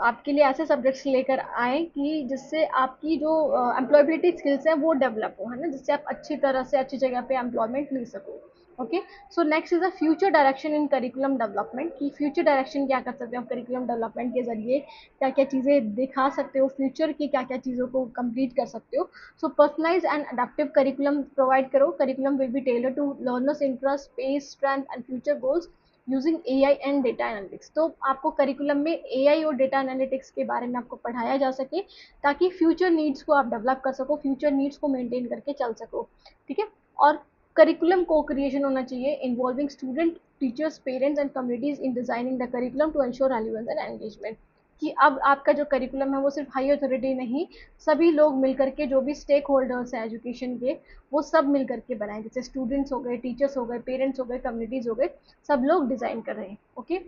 आपके लिए ऐसे सब्जेक्ट्स लेकर आए कि जिससे आपकी जो एम्प्लॉयबिलिटी स्किल्स हैं वो डेवलप हो, है ना, जिससे आप अच्छी तरह से अच्छी जगह पे एम्प्लॉयमेंट ले सको। Okay, so next is a future direction in curriculum development, कि फ्यूचर डायरेक्शन क्या कर सकते हो आप करिकुलम डेवलपमेंट के जरिए, क्या क्या चीज़ें दिखा सकते हो, फ्यूचर की क्या क्या चीज़ों को कंप्लीट कर सकते हो। So personalize and adaptive curriculum provide करो। Curriculum will be tailor to learners interest, space, strength and future goals using AI and data analytics. तो आपको करिकुलम में AI और डेटा एनालिटिक्स के बारे में आपको पढ़ाया जा सके ताकि फ्यूचर नीड्स को आप डेवलप कर सको, फ्यूचर नीड्स को मेंटेन करके चल सको। ठीक है, और करिकुलम को क्रिएशन होना चाहिए involving student, teachers, parents and communities in designing the curriculum to ensure relevance and engagement. कि अब आपका जो करिकुलम है वो सिर्फ हाई अथॉरिटी नहीं, सभी लोग मिलकर के, जो भी स्टेक होल्डर्स हैं एजुकेशन के, वो सब मिल करके बनाए, जैसे स्टूडेंट्स हो गए, टीचर्स हो गए, पेरेंट्स हो गए, कम्युनिटीज हो गए, सब लोग डिजाइन कर रहे हैं। Okay,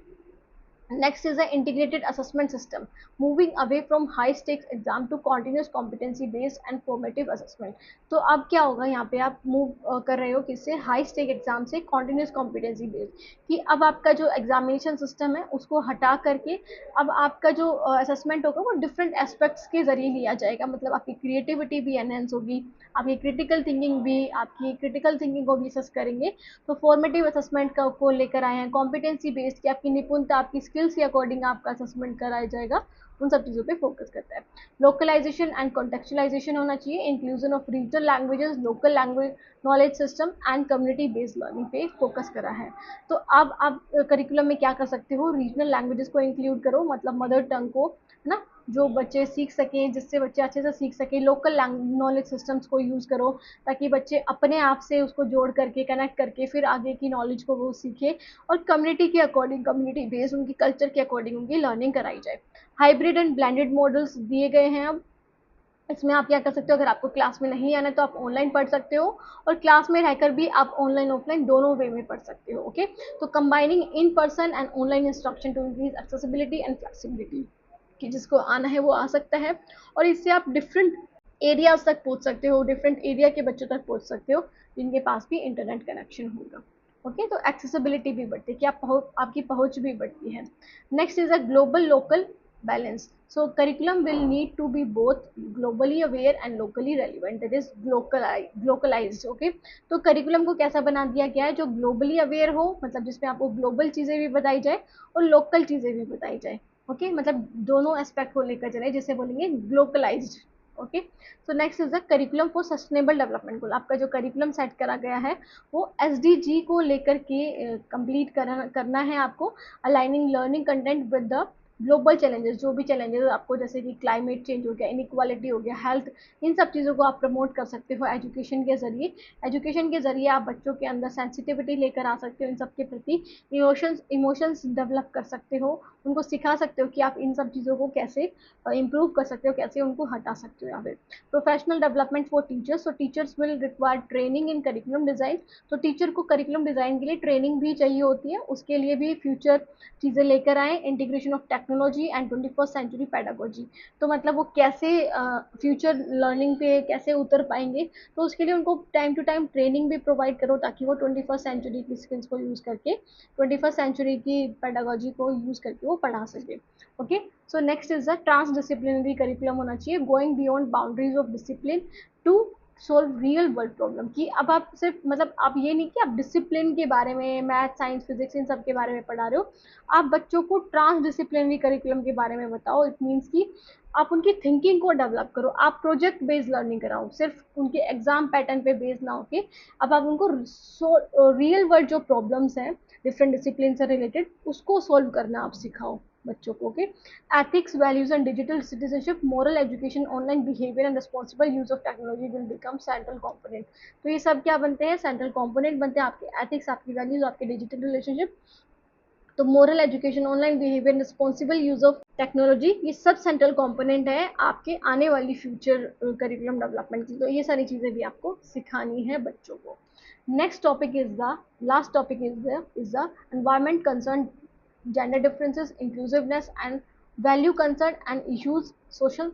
next is the integrated assessment system, moving away from high stakes exam to continuous competency based and formative assessment। तो अब क्या होगा, यहाँ पे आप मूव कर रहे हो किससे, हाई स्टेक एग्जाम से continuous competency based, कि अब आपका जो एग्जामिनेशन सिस्टम है उसको हटा करके अब आपका जो असेसमेंट होगा वो डिफरेंट एस्पेक्ट्स के जरिए लिया जाएगा। मतलब आपकी क्रिएटिविटी भी एनहेंस होगी, आपकी क्रिटिकल थिंकिंग भी, आपकी क्रिटिकल थिंकिंग को भी असेस करेंगे। तो फॉर्मेटिव असेसमेंट का को लेकर आए हैं, कॉम्पिटेंसी बेस्ड की आपकी निपुणता, आपकी स्किल्स के अकॉर्डिंग आपका असेसमेंट कराया जाएगा, उन सब चीज़ों पे फोकस करता है। लोकलाइजेशन एंड कॉन्टेक्चुअलाइजेशन होना चाहिए, inclusion of regional languages, local language knowledge system and community based learning पे फोकस करा है। तो अब आप करिकुलम में क्या कर सकते हो, रीजनल लैंग्वेजेस को इंक्लूड करो, मतलब मदर टंग को, है ना, जो बच्चे सीख सकें, जिससे बच्चे अच्छे से सीख सकें। लोकल नॉलेज सिस्टम्स को यूज़ करो ताकि बच्चे अपने आप से उसको जोड़ करके, कनेक्ट करके फिर आगे की नॉलेज को वो सीखे। और कम्युनिटी के अकॉर्डिंग, कम्युनिटी बेस्ड उनकी कल्चर के अकॉर्डिंग उनकी लर्निंग कराई जाए। हाइब्रिड एंड ब्लेंडेड मॉडल्स दिए गए हैं अब। इसमें आप क्या कर सकते हो, अगर आपको क्लास में नहीं आना है तो आप ऑनलाइन पढ़ सकते हो, और क्लास में रहकर भी आप ऑनलाइन ऑफलाइन दोनों वे में पढ़ सकते हो। ओके, तो combining in person and online instruction to increase accessibility and flexibility, कि जिसको आना है वो आ सकता है, और इससे आप डिफरेंट एरियाज तक पहुंच सकते हो, डिफरेंट एरिया के बच्चों तक पहुंच सकते हो जिनके पास भी इंटरनेट कनेक्शन होगा। ओके, तो एक्सेसिबिलिटी भी बढ़ती है कि आपकी पहुंच भी बढ़ती है। Next is a global local balance. So curriculum will need to be both globally aware and locally relevant, that is localized. Okay, तो curriculum को कैसा बना दिया गया है, जो globally aware हो, मतलब जिसमें आपको global चीजें भी बताई जाए और local चीजें भी बताई जाए. ओके मतलब दोनों एस्पेक्ट को लेकर चले, जिसे बोलेंगे globalised. Okay, so next is the curriculum for sustainable development goal. आपका जो करिकुलम सेट करा गया है वो एसडीजी को लेकर के कंप्लीट करना है आपको. Aligning learning content with the global challenges, जो भी चैलेंजेस आपको, जैसे कि क्लाइमेट चेंज हो गया, इनइक्वालिटी हो गया, हेल्थ, इन सब चीज़ों को आप प्रमोट कर सकते हो एजुकेशन के जरिए. एजुकेशन के जरिए आप बच्चों के अंदर सेंसिटिविटी लेकर आ सकते हो इन सब के प्रति. इमोशंस डेवलप कर सकते हो, उनको सिखा सकते हो कि आप इन सब चीज़ों को कैसे इम्प्रूव कर सकते हो, कैसे उनको हटा सकते हो. यहाँ पे professional development for teachers. So teachers will require training in curriculum design. तो टीचर को करिकुलम डिज़ाइन के लिए ट्रेनिंग भी चाहिए होती है, उसके लिए भी फ्यूचर चीज़ें लेकर आए. Integration of technology and 21st century pedagogy. तो मतलब वो कैसे फ्यूचर लर्निंग पे कैसे उतर पाएंगे, तो उसके लिए उनको टाइम टू टाइम ट्रेनिंग भी प्रोवाइड करो, ताकि वो 21st सेंचुरी की स्किल्स को यूज़ करके 21st सेंचुरी की पैडागोजी को यूज़ करके वो पढ़ा सके. Okay, so next is the transdisciplinary curriculum होना चाहिए, going beyond boundaries of discipline to solve real world problem. कि अब आप सिर्फ मतलब आप ये नहीं कि आप डिसिप्लिन के बारे में मैथ साइंस फिजिक्स इन सब के बारे में पढ़ा रहे हो, आप बच्चों को ट्रांस डिसिप्लिनरी करिकुलम के बारे में बताओ. इट मीन्स कि आप उनकी थिंकिंग को डेवलप करो, आप प्रोजेक्ट बेस्ड लर्निंग कराओ, सिर्फ उनके एग्जाम पैटर्न पे बेस्ड ना होके अब आप उनको रियल वर्ल्ड जो प्रॉब्लम्स हैं डिफरेंट डिसिप्लिन से रिलेटेड, उसको सोल्व करना आप सिखाओ बच्चों को. Okay, ethics, values and digital citizenship, moral education, online behaviour and responsible use of technology will become central component. तो ये सब क्या बनते हैं, सेंट्रल कंपोनेंट बनते हैं. आपके एथिक्स, आपकी वैल्यूज, आपके डिजिटल रिलेशनशिप, तो moral education, online behaviour, responsible use of technology, ये सब सेंट्रल कंपोनेंट है आपके आने वाली फ्यूचर करिकुलम डेवलपमेंट की. तो ये सारी चीज़ें भी आपको सिखानी है बच्चों को. Next topic is the last topic is the environment concern, gender differences, inclusiveness and value concern and issues, social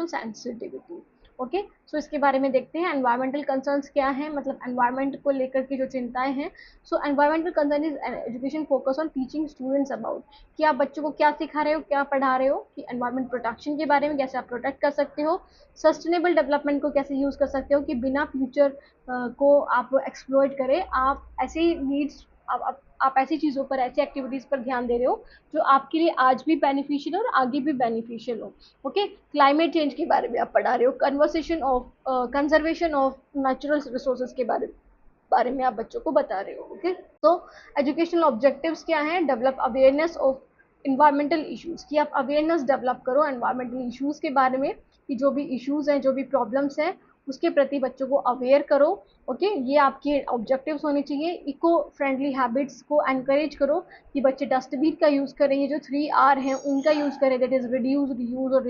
sensitivity. Okay, so इसके बारे में देखते हैं. एनवायरमेंटल कंसर्न्स क्या है, मतलब एनवायरमेंट को लेकर की जो चिंताएं हैं. सो environmental concern is education focus on teaching students about, कि आप बच्चों को क्या सिखा रहे हो, क्या पढ़ा रहे हो, कि एनवायरमेंट प्रोटेक्शन के बारे में, कैसे आप प्रोटेक्ट कर सकते हो, सस्टेनेबल डेवलपमेंट को कैसे यूज़ कर सकते हो कि बिना फ्यूचर को आप एक्सप्लोइट करें. आप ऐसी नीड्स, आप ऐसी चीज़ों पर, ऐसी एक्टिविटीज़ पर ध्यान दे रहे हो जो आपके लिए आज भी बेनिफिशियल और आगे भी बेनिफिशियल हो. ओके, क्लाइमेट चेंज के बारे में आप पढ़ा रहे हो, conversation of conservation of natural resources के बारे में आप बच्चों को बता रहे हो. ओके, तो एजुकेशनल ऑब्जेक्टिव्स क्या हैं, develop awareness of environmental issues, कि आप अवेयरनेस डेवलप करो एनवायरमेंटल इश्यूज़ के बारे में, कि जो भी इश्यूज़ हैं, जो भी प्रॉब्लम्स हैं, उसके प्रति बच्चों को अवेयर करो. ओके, ये आपके ऑब्जेक्टिव्स होने चाहिए. इको फ्रेंडली हैबिट्स को एनकरेज करो, कि बच्चे डस्टबिन का यूज़ करें, ये जो 3R हैं उनका यूज़ करें, दैट इज़ रिड्यूस, रीयूज और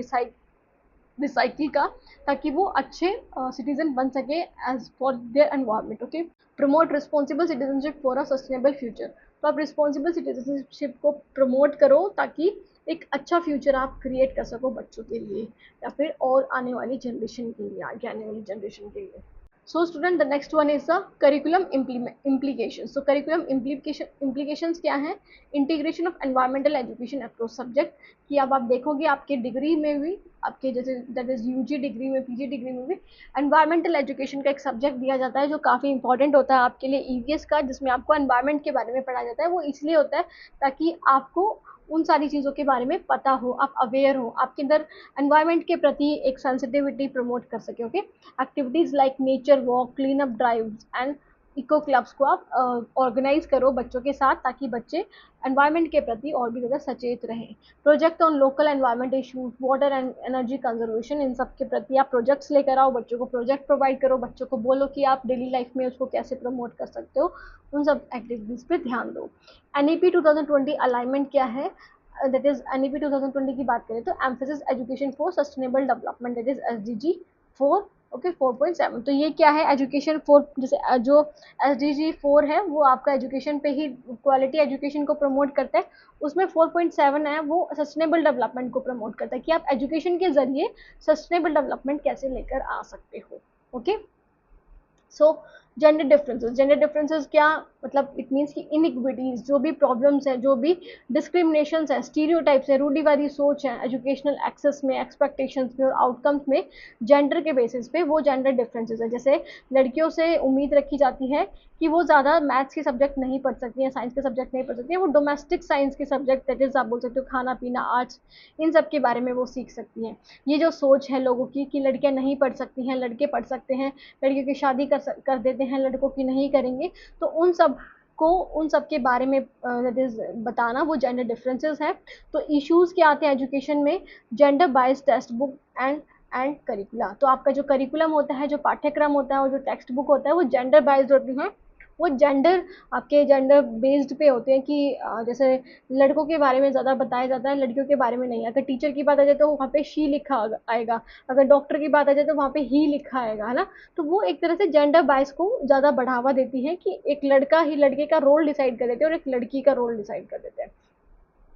रिसाइकिल का, ताकि वो अच्छे सिटीजन बन सके as for their environment. Okay, promote responsible citizenship for a sustainable future. तो आप रिस्पॉन्सिबल सिटीजनशिप को प्रमोट करो, ताकि एक अच्छा फ्यूचर आप क्रिएट कर सको बच्चों के लिए, या फिर और आने वाली जनरेशन के लिए, आगे आने वाली जनरेशन के लिए. So student, the next one is the curriculum implications. So curriculum implications क्या है, integration of environmental education across subject, कि अब आप देखोगे आपके डिग्री में भी, आपके जैसे दैट इज यूजी डिग्री में, पीजी डिग्री में भी एनवायरमेंटल एजुकेशन का एक सब्जेक्ट दिया जाता है, जो काफ़ी इंपॉर्टेंट होता है आपके लिए ईवीएस का, जिसमें आपको एनवायरमेंट के बारे में पढ़ाया जाता है. वो इसलिए होता है ताकि आपको उन सारी चीज़ों के बारे में पता हो, आप अवेयर हो, आपके अंदर एनवायरमेंट के प्रति एक सेंसिटिविटी प्रमोट कर सके. Okay, activities like nature walk, clean up drives and eco clubs को आप ऑर्गेनाइज करो बच्चों के साथ, ताकि बच्चे एनवायरमेंट के प्रति और भी ज़्यादा सचेत रहें. Project on local environment issues, water and energy conservation, इन सब के प्रति आप प्रोजेक्ट्स लेकर आओ, बच्चों को प्रोजेक्ट प्रोवाइड करो, बच्चों को बोलो कि आप डेली लाइफ में उसको कैसे प्रमोट कर सकते हो, उन सब एक्टिविटीज़ पे ध्यान दो. NEP 2020 अलाइनमेंट क्या है, दैट इज NEP 2020 की बात करें तो emphasis education for sustainable development, that is SDG 4. Okay, 4.7. तो ये क्या है, एजुकेशन 4, जैसे जो SDG 4 है वो आपका एजुकेशन पे ही क्वालिटी एजुकेशन को प्रमोट करता है. उसमें 4.7 है वो सस्टेनेबल डेवलपमेंट को प्रमोट करता है, कि आप एजुकेशन के जरिए सस्टेनेबल डेवलपमेंट कैसे लेकर आ सकते हो. ओके, सो जेंडर डिफरेंसेस क्या, मतलब इट मीन्स कि इनइक्विटीज, जो भी प्रॉब्लम्स हैं, जो भी डिस्क्रिमिनेशन है, स्टीरियोटाइप्स है, रूढ़िवादी सोच है एजुकेशनल एक्सेस में, एक्सपेक्टेशंस में और आउटकम्स में, जेंडर के बेसिस पे वो जेंडर डिफरेंसेस है। जैसे लड़कियों से उम्मीद रखी जाती है कि वो ज़्यादा मैथ्स के सब्जेक्ट नहीं पढ़ सकती हैं, साइंस के सब्जेक्ट नहीं पढ़ सकती हैं, वो डोमेस्टिक साइंस के सब्जेक्ट दैट इज आप बोल सकते हो खाना पीना, आर्ट्स, इन सब के बारे में वो सीख सकती हैं। ये जो सोच है लोगों की कि लड़कियां नहीं पढ़ सकती हैं, लड़के पढ़ सकते हैं, लड़कियों की शादी कर देते हैं, लड़कों की नहीं करेंगे, तो उन सब के बारे में दैट इज बताना, वो जेंडर डिफरेंसेस है। तो इश्यूज क्या आते हैं एजुकेशन में? Gender bias textbook and curricula. तो आपका जो करिकुलम होता है, जो पाठ्यक्रम होता है और जो टेक्स्ट बुक होता है, वो जेंडर बाइज्ड होती है। वो जेंडर आपके जेंडर बेस्ड पे होते हैं कि जैसे लड़कों के बारे में ज़्यादा बताया जाता है, लड़कियों के बारे में नहीं। अगर टीचर की बात आ जाए तो वहाँ पे शी लिखा आएगा, अगर डॉक्टर की बात आ जाए तो वहाँ पे ही लिखा आएगा, है ना। तो वो एक तरह से जेंडर बाइस को ज़्यादा बढ़ावा देती है कि एक लड़का ही लड़के का रोल डिसाइड कर देते हैं और एक लड़की का रोल डिसाइड कर देते हैं।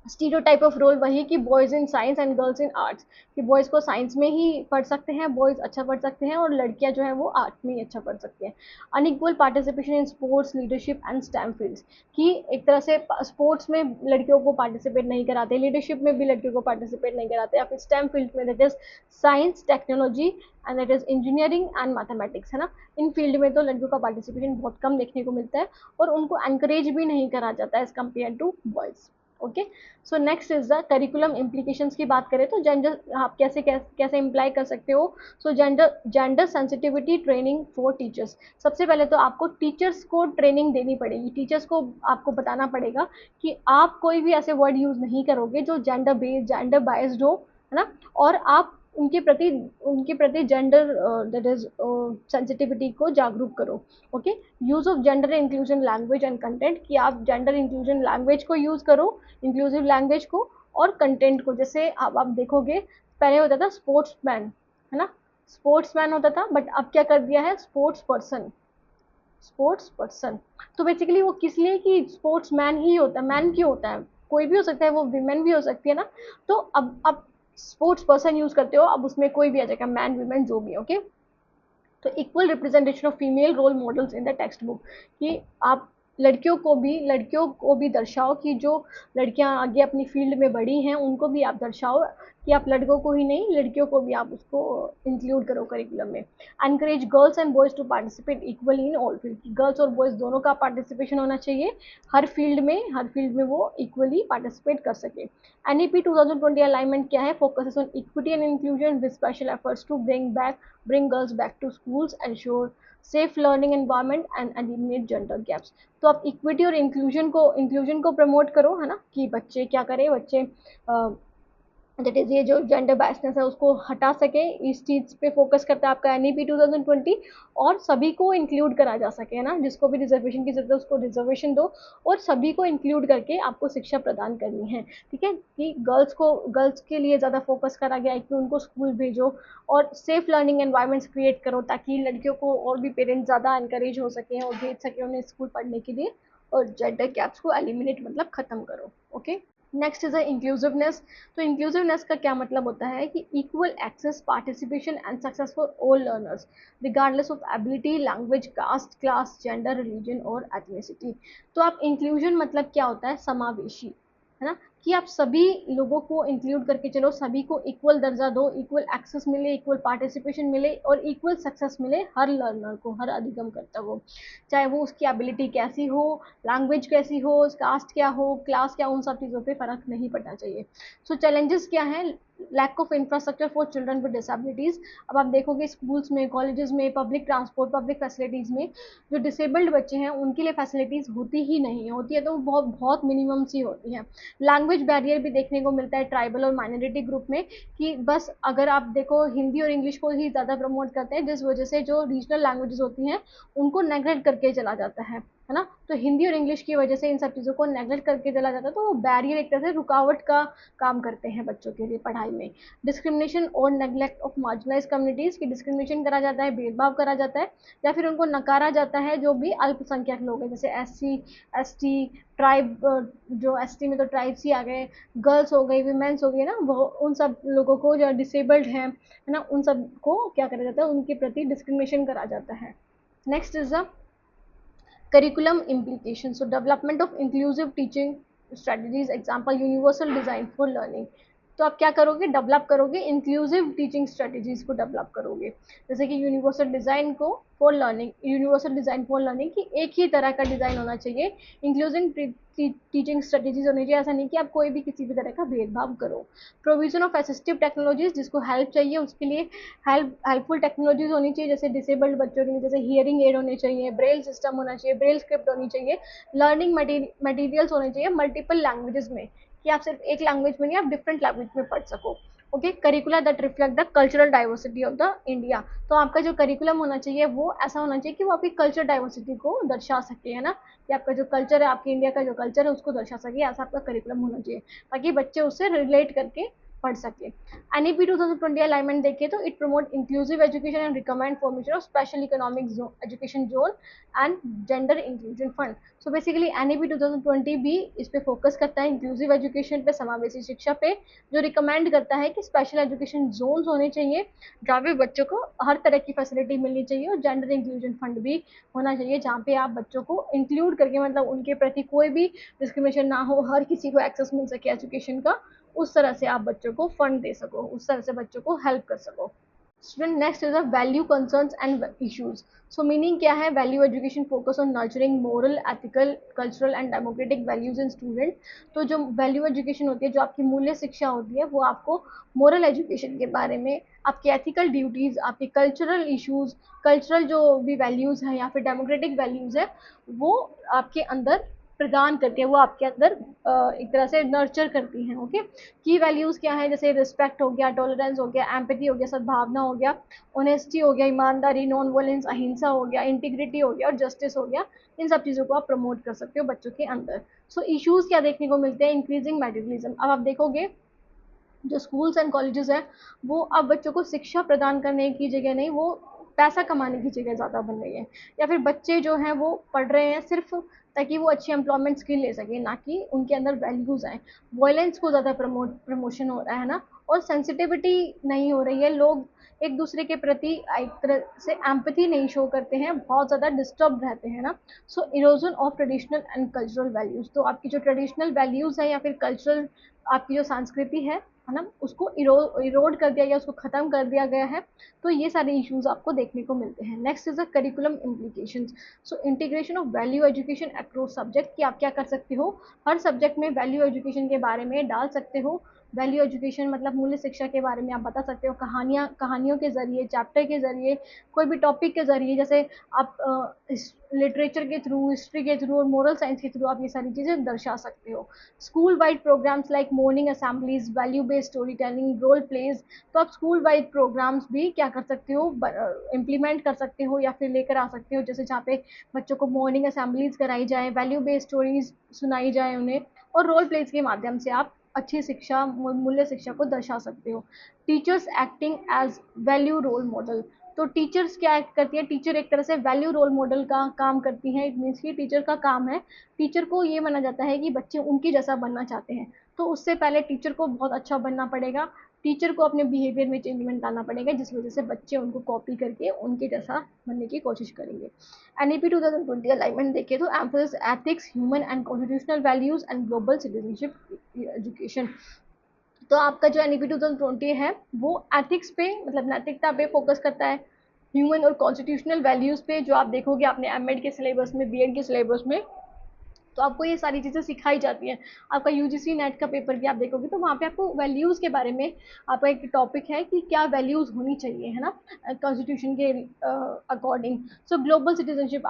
स्टीरियोटाइप ऑफ रोल वही कि boys in science and girls in arts, कि बॉयज को साइंस में ही पढ़ सकते हैं, बॉयज अच्छा पढ़ सकते हैं, और लड़कियां जो है वो आर्ट में ही अच्छा पढ़ सकती हैं। Unequal participation in sports, leadership and stem fields, कि एक तरह से स्पोर्ट्स में लड़कियों को पार्टिसिपेट नहीं कराते, लीडरशिप में भी लड़कियों को पार्टिसिपेट नहीं कराते, या फिर स्टेम फील्ड में that is science, technology and that is engineering and mathematics, है ना। इन फील्ड में तो लड़कियों का पार्टिसिपेशन बहुत कम देखने को मिलता है और उनको एनकरेज भी नहीं करा जाता है as compare to boys. Okay, so next is the curriculum implications की बात करें तो जेंडर आप कैसे कैसे कैसे इम्प्लाई कर सकते हो। सो gender sensitivity training for teachers. सबसे पहले तो आपको टीचर्स को ट्रेनिंग देनी पड़ेगी, टीचर्स को आपको बताना पड़ेगा कि आप कोई भी ऐसे वर्ड यूज नहीं करोगे जो जेंडर बेस्ड, जेंडर बाइज्ड हो, है ना। और आप उनके प्रति जेंडर दैट इज सेंसिटिविटी को जागरूक करो। Okay, use of gender inclusion language and content, कि आप जेंडर इंक्लूजन लैंग्वेज को यूज करो, इंक्लूसिव लैंग्वेज को, और कंटेंट को। जैसे आप देखोगे पहले होता था स्पोर्ट्समैन, है ना, स्पोर्ट्समैन होता था, बट अब क्या कर दिया है, स्पोर्ट्स पर्सन, स्पोर्ट्स पर्सन। तो बेसिकली वो किस लिए कि स्पोर्ट्स मैन ही होता है, मैन क्यों होता है, कोई भी हो सकता है, वो विमेन भी हो सकती है ना। तो अब स्पोर्ट्स पर्सन यूज करते हो, अब उसमें कोई भी आ जाएगा, मैन विमेन जो भी। ओके, तो equal representation of female role models in the textbook, कि आप लड़कियों को भी दर्शाओ, कि जो लड़कियां आगे अपनी फील्ड में बढ़ी हैं उनको भी आप दर्शाओ, कि आप लड़कों को ही नहीं लड़कियों को भी आप उसको इंक्लूड करो करिकुलम में। Encourage girls and boys to participate equally in all field, girls और बॉयज दोनों का पार्टिसिपेशन होना चाहिए हर फील्ड में वो इक्वली पार्टिसिपेट कर सके। NEP 2020 अलाइनमेंट क्या है, focuses on equity and inclusion with special efforts to bring girls back to schools, ensure safe learning environment and eliminate gender gaps। तो आप इक्विटी और इंक्लूजन को प्रमोट करो, है ना, कि बच्चे क्या करें, बच्चे दैट इज ये जो जेंडर बायसनेस है उसको हटा सके, इस चीज पे फोकस करता है आपका NEP 2020, और सभी को इंक्लूड करा जा सके, है ना, जिसको भी रिजर्वेशन की जरूरत है उसको रिजर्वेशन दो, और सभी को इंक्लूड करके आपको शिक्षा प्रदान करनी है। ठीक है, कि गर्ल्स के लिए ज़्यादा फोकस करा गया है कि उनको स्कूल भेजो, और सेफ लर्निंग एनवायरमेंट्स क्रिएट करो, ताकि लड़कियों को और भी पेरेंट्स ज़्यादा इंकरेज हो सके और भेज सके उन्हें स्कूल पढ़ने के लिए, और जेंडर गैप्स को एलिमिनेट मतलब खत्म करो। Okay, next is inclusiveness. तो इंक्लूसिवनेस का क्या मतलब होता है कि equal access, participation and success for all learners regardless of ability, language, caste, class, gender, religion और एथनिसिटी। तो आप इंक्लूजन मतलब क्या होता है, समावेशी, है ना, कि आप सभी लोगों को इंक्लूड करके चलो, सभी को इक्वल दर्जा दो, इक्वल एक्सेस मिले, इक्वल पार्टिसिपेशन मिले और इक्वल सक्सेस मिले हर लर्नर को, हर अधिगम करता हो, चाहे वो उसकी एबिलिटी कैसी हो, लैंग्वेज कैसी हो, कास्ट क्या हो, क्लास क्या, उन सब चीज़ों पे फर्क नहीं पड़ना चाहिए। सो चैलेंजेस क्या हैं, lack of infrastructure for children with disabilities. अब आप देखोगे स्कूल्स में, कॉलेजेस में, पब्लिक ट्रांसपोर्ट, पब्लिक फैसिलिटीज़ में जो डिसेबल्ड बच्चे हैं उनके लिए फैसिलिटीज़ होती ही नहीं है, होती है तो बहुत बहुत मिनिमम सी होती है। लैंग्वेज बैरियर भी देखने को मिलता है ट्राइबल और माइनॉरिटी ग्रुप में, कि बस अगर आप देखो हिंदी और इंग्लिश को ही ज़्यादा प्रमोट करते हैं, जिस वजह से जो रीजनल लैंग्वेजेस होती हैं उनको नेगलेक्ट करके चला जाता है ना। तो हिंदी और इंग्लिश की वजह से इन सब चीज़ों को नेगलेक्ट करके चला जाता है, तो वो बैरियर एक तरह से रुकावट का काम करते हैं बच्चों के लिए पढ़ाई में। डिस्क्रिमिनेशन और नेगलेक्ट ऑफ मार्जिनलाइज कम्युनिटीज़, की डिस्क्रिमिनेशन करा जाता है, भेदभाव करा जाता है, या फिर उनको नकारा जाता है जो भी अल्पसंख्यक लोग हैं, जैसे SC ST ट्राइब, जो ST में तो ट्राइब्स ही आ गए, गर्ल्स हो गई, वीमेंस हो गई ना, वो उन सब लोगों को जो डिसेबल्ड हैं, है ना, उन सब को क्या करा जाता है, उनके प्रति डिस्क्रिमिनेशन करा जाता है। Next is the curriculum implication, so development of inclusive teaching strategies, example universal design for learning. तो आप क्या करोगे, डेवलप करोगे, इंक्लूसिव टीचिंग स्ट्रेटजीज को डेवलप करोगे, जैसे कि यूनिवर्सल डिजाइन को for learning, universal design for learning कि एक ही तरह का डिजाइन होना चाहिए, इंक्लूसिव टीचिंग स्ट्रेटेजीज होनी चाहिए, ऐसा नहीं कि आप कोई भी किसी भी तरह का भेदभाव करो। प्रोविजन ऑफ असिस्टिव टेक्नोलॉजीज, जिसको हेल्प चाहिए उसके लिए हेल्पफुल टेक्नोलॉजीज होनी चाहिए, जैसे डिसेबल्ड बच्चों के लिए जैसे हियरिंग एड होने चाहिए, ब्रेल सिस्टम होना चाहिए, ब्रेल स्क्रिप्ट होनी चाहिए, लर्निंग मटीरियल्स होने चाहिए मल्टीपल लैंग्वेजेस में, कि आप सिर्फ एक लैंग्वेज में नहीं आप डिफरेंट लैंग्वेज में पढ़ सको। Okay, curricular that reflect the cultural diversity of the India, तो आपका जो करिकुलम होना चाहिए वो ऐसा होना चाहिए कि वो आपकी कल्चर डाइवर्सिटी को दर्शा सके, है ना, कि आपका जो कल्चर है, आपके इंडिया का जो कल्चर है उसको दर्शा सके, ऐसा आपका करिकुलम होना चाहिए ताकि बच्चे उससे रिलेट करके पढ़ सके। एनईपी 2020 अलाइनमेंट देखिए तो it promote inclusive education and recommend formation of special economic education zone and gender inclusion fund. So basically NEP 2020 भी इस पे फोकस करता है, इंक्लूसिव एजुकेशन पे, समावेशी शिक्षा पे, जो रिकमेंड करता है कि स्पेशल एजुकेशन जोन्स होने चाहिए जहाँ पे बच्चों को हर तरह की फैसिलिटी मिलनी चाहिए, और जेंडर इंक्लूजन फंड भी होना चाहिए जहाँ पे आप बच्चों को इंक्लूड करके, मतलब उनके प्रति कोई भी डिस्क्रिमिनेशन ना हो, हर किसी को एक्सेस मिल सके एजुकेशन का, उस तरह से आप बच्चों को फंड दे सको, उस तरह से बच्चों को हेल्प कर सको। Student next is a value concerns and issues. So meaning क्या है, value education focus on nurturing moral, ethical, cultural and democratic values in student. तो जो वैल्यू एजुकेशन होती है, जो आपकी मूल्य शिक्षा होती है, वो आपको मोरल एजुकेशन के बारे में, आपकी एथिकल ड्यूटीज, आपके कल्चरल इश्यूज, कल्चरल जो भी वैल्यूज हैं या फिर डेमोक्रेटिक वैल्यूज है, वो आपके अंदर प्रदान करती है, वो आपके अंदर एक तरह से नर्चर करती हैं। ओके, की वैल्यूज क्या है, जैसे रिस्पेक्ट हो गया, टॉलरेंस हो गया, एम्पैथी हो गया, सद्भावना हो गया, ऑनेस्टी हो गया, ईमानदारी, नॉन वायलेंस, अहिंसा हो गया, इंटीग्रिटी हो गया और जस्टिस हो गया। इन सब चीज़ों को आप प्रमोट कर सकते हो बच्चों के अंदर। सो इश्यूज क्या देखने को मिलते हैं, इंक्रीजिंग मेटेरियलिज्म। अब आप देखोगे जो स्कूल्स एंड कॉलेजेस है, वो अब बच्चों को शिक्षा प्रदान करने की जगह नहीं, वो पैसा कमाने की जगह ज़्यादा बन रही है, या फिर बच्चे जो हैं वो पढ़ रहे हैं सिर्फ ताकि वो अच्छी एम्प्लॉयमेंट स्किल ले सके, ना कि उनके अंदर वैल्यूज़ आए। वायलेंस को ज़्यादा प्रमोशन हो रहा है ना, और सेंसिटिविटी नहीं हो रही है, लोग एक दूसरे के प्रति एक तरह से एम्पैथी नहीं शो करते हैं, बहुत ज़्यादा डिस्टर्ब रहते हैं ना। So erosion of traditional and cultural values, तो आपकी जो ट्रेडिशनल वैल्यूज़ है या फिर कल्चरल आपकी जो संस्कृति है ना, उसको इरोड कर दिया गया, उसको खत्म कर दिया गया है। तो ये सारे इश्यूज आपको देखने को मिलते हैं। Next is the curriculum implications. So integration of value education across subject, कि आप क्या कर सकते हो, हर सब्जेक्ट में वैल्यू एजुकेशन के बारे में डाल सकते हो। वैल्यू एजुकेशन मतलब मूल्य शिक्षा के बारे में आप बता सकते हो, कहानियों के जरिए, चैप्टर के जरिए, कोई भी टॉपिक के जरिए, जैसे आप लिटरेचर के थ्रू, हिस्ट्री के थ्रू और मोरल साइंस के थ्रू आप ये सारी चीज़ें दर्शा सकते हो। School wide programmes like morning assemblies, value based storytelling, role plays, तो आप स्कूल वाइड प्रोग्राम्स भी क्या कर सकते हो, इम्प्लीमेंट कर सकते हो या फिर लेकर आ सकते हो, जैसे जहाँ पे बच्चों को मॉर्निंग असेंबलीज कराई जाए, वैल्यू बेस्ड स्टोरीज सुनाई जाए उन्हें, और रोल प्लेज के माध्यम से आप अच्छी शिक्षा, मूल्य शिक्षा को दर्शा सकते हो। Teachers acting as value role model, तो टीचर्स क्या एक्ट करती है, टीचर एक तरह से वैल्यू रोल मॉडल का काम करती है। इट मीन्स की टीचर का काम है, टीचर को ये माना जाता है कि बच्चे उनकी जैसा बनना चाहते हैं, तो उससे पहले टीचर को बहुत अच्छा बनना पड़ेगा, टीचर को अपने बिहेवियर में चेंजमेंट लाना पड़ेगा, जिस वजह से बच्चे उनको कॉपी करके उनके जैसा बनने की कोशिश करेंगे। एनईपी 2020 अलाइनमेंट देखें तो emphasis ethics, human and constitutional values and global citizenship education. तो आपका जो एनईपी 2020 है वो एथिक्स पे, मतलब नैतिकता पे फोकस करता है, ह्यूमन और कॉन्स्टिट्यूशनल वैल्यूज पे, जो आप देखोगे अपने एमएड के सिलेबस में, बीएड के सिलेबस में, तो आपको ये सारी चीज़ें सिखाई जाती हैं। आपका यूजीसी नेट का पेपर भी आप देखोगे तो वहाँ पे आपको वैल्यूज़ के बारे में आपका एक टॉपिक है कि क्या वैल्यूज़ होनी चाहिए, है ना, कॉन्स्टिट्यूशन के according. So global citizenship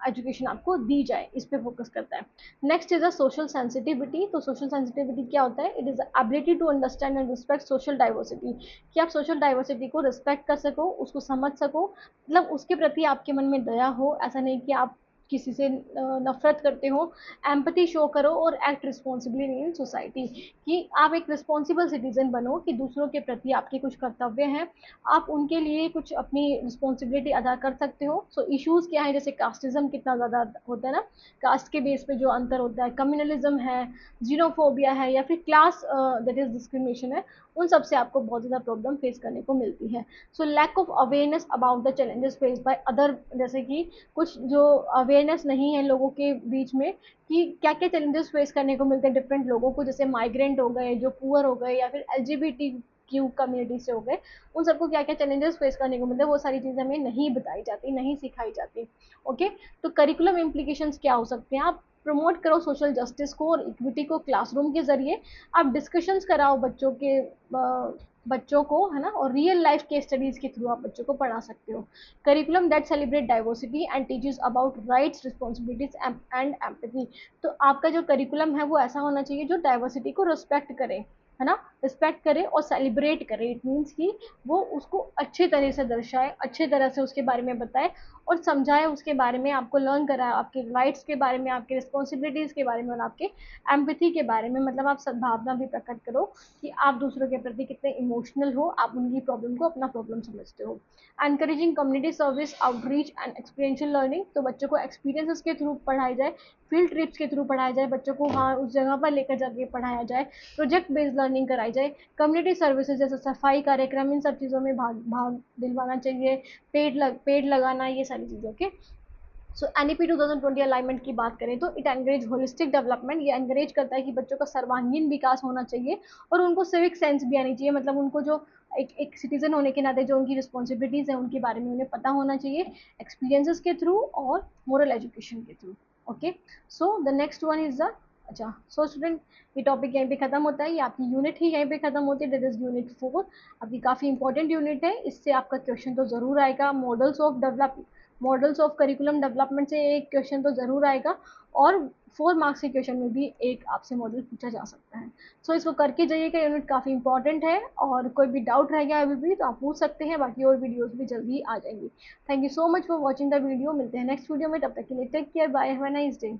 education आपको दी जाए, इस पे फोकस करता है। Next is a social sensitivity. तो सोशल सेंसिटिविटी क्या होता है, it is ability to understand and respect social diversity, कि आप सोशल डाइवर्सिटी को रिस्पेक्ट कर सको, उसको समझ सको, मतलब उसके प्रति आपके मन में दया हो, ऐसा नहीं कि आप किसी से नफरत करते हो। एम्पैथी शो करो और एक्ट रिस्पॉन्सिबली इन सोसाइटी, कि आप एक रिस्पॉन्सिबल सिटीजन बनो, कि दूसरों के प्रति आपके कुछ कर्तव्य हैं, आप उनके लिए कुछ अपनी रिस्पॉन्सिबिलिटी अदा कर सकते हो। सो इश्यूज क्या है, जैसे कास्टिज्म कितना ज़्यादा होता है ना, कास्ट के बेस पे जो अंतर होता है, कम्युनलिज्म है, जीनोफोबिया है, या फिर क्लास दैट इज डिस्क्रिमिनेशन है, उन सब से आपको बहुत ज़्यादा प्रॉब्लम फेस करने को मिलती है। So lack of awareness about the challenges face by other, जैसे कि कुछ जो अवेयरनेस नहीं है लोगों के बीच में कि क्या क्या चैलेंजेस फेस करने को मिलते हैं डिफरेंट लोगों को, जैसे माइग्रेंट हो गए, जो पुअर हो गए, या फिर एलजीबीटी क्यू कम्युनिटी से हो गए, उन सबको क्या क्या चैलेंजेस फेस करने को मिलते हैं, वो सारी चीज़ें हमें नहीं बताई जाती, नहीं सिखाई जाती। ओके, तो करिकुलम इम्प्लीकेशंस क्या हो सकते हैं? आप प्रमोट करो सोशल जस्टिस को और इक्विटी को क्लासरूम के जरिए, आप डिस्कशंस कराओ बच्चों को, है ना, और रियल लाइफ केस स्टडीज के थ्रू आप बच्चों को पढ़ा सकते हो। Curriculum that celebrate diversity and teaches about rights, responsibilities and empathy. तो आपका जो करिकुलम है वो ऐसा होना चाहिए जो डाइवर्सिटी को रिस्पेक्ट करे, है ना, रिस्पेक्ट करे और सेलिब्रेट करे। इट मीन्स कि वो उसको अच्छे तरह से दर्शाए, अच्छे तरह से उसके बारे में बताए और समझाए, उसके बारे में आपको लर्न कराए, आपके राइट्स के बारे में, आपके रिस्पॉन्सिबिलिटीज के बारे में और आपके एम्पैथी के बारे में। मतलब आप सद्भावना भी प्रकट करो कि आप दूसरों के प्रति कितने इमोशनल हो, आप उनकी प्रॉब्लम को अपना प्रॉब्लम समझते हो। Encouraging community service, outreach and experiential learning. तो बच्चों को एक्सपीरियंसेस के थ्रू पढ़ाई जाए, फील्ड ट्रिप्स के थ्रू पढ़ाया जाए, बच्चों को वहाँ उस जगह पर लेकर जाके पढ़ाया जाए, प्रोजेक्ट बेस्ड लर्निंग कराई जाए, कम्युनिटी सर्विसेज जैसे सफाई कार्यक्रम, इन सब चीज़ों में भाग भाग दिलवाना चाहिए, पेड़ लगाना, ये सारी चीज़ों के। सो एनईपी 2020 अलाइनमेंट की बात करें तो इट एनकरेज होलिस्टिक डेवलपमेंट। ये एनकरेज करता है कि बच्चों का सर्वांगीण विकास होना चाहिए और उनको सिविक सेंस भी आनी चाहिए, मतलब उनको जो एक सिटीजन होने के नाते जो उनकी रिस्पॉन्सिबिलिटीज है उनके बारे में उन्हें पता होना चाहिए, एक्सपीरियंसेस के थ्रू और मोरल एजुकेशन के through. Okay, so the next one is the, अच्छा सो स्टूडेंट, ये टॉपिक यहीं पे खत्म होता है, ये आपकी यूनिट ही यहीं पे खत्म होती है, दैट इज यूनिट 4। आपकी काफ़ी इंपॉर्टेंट यूनिट है, इससे आपका क्वेश्चन तो ज़रूर आएगा। मॉडल्स ऑफ करिकुलम डेवलपमेंट से एक क्वेश्चन तो ज़रूर आएगा और 4 मार्क्स के क्वेश्चन में भी एक आपसे मॉडल पूछा जा सकता है। सो इसको करके जाइएगा, यूनिट काफ़ी इंपॉर्टेंट है, और कोई भी डाउट रह गया अभी भी तो आप पूछ सकते हैं, बाकी और वीडियोज़ भी जल्दी आ जाएंगी। Thank you so much for watching the video, मिलते हैं नेक्स्ट वीडियो में, तब तक के लिए take care, bye, have a nice day.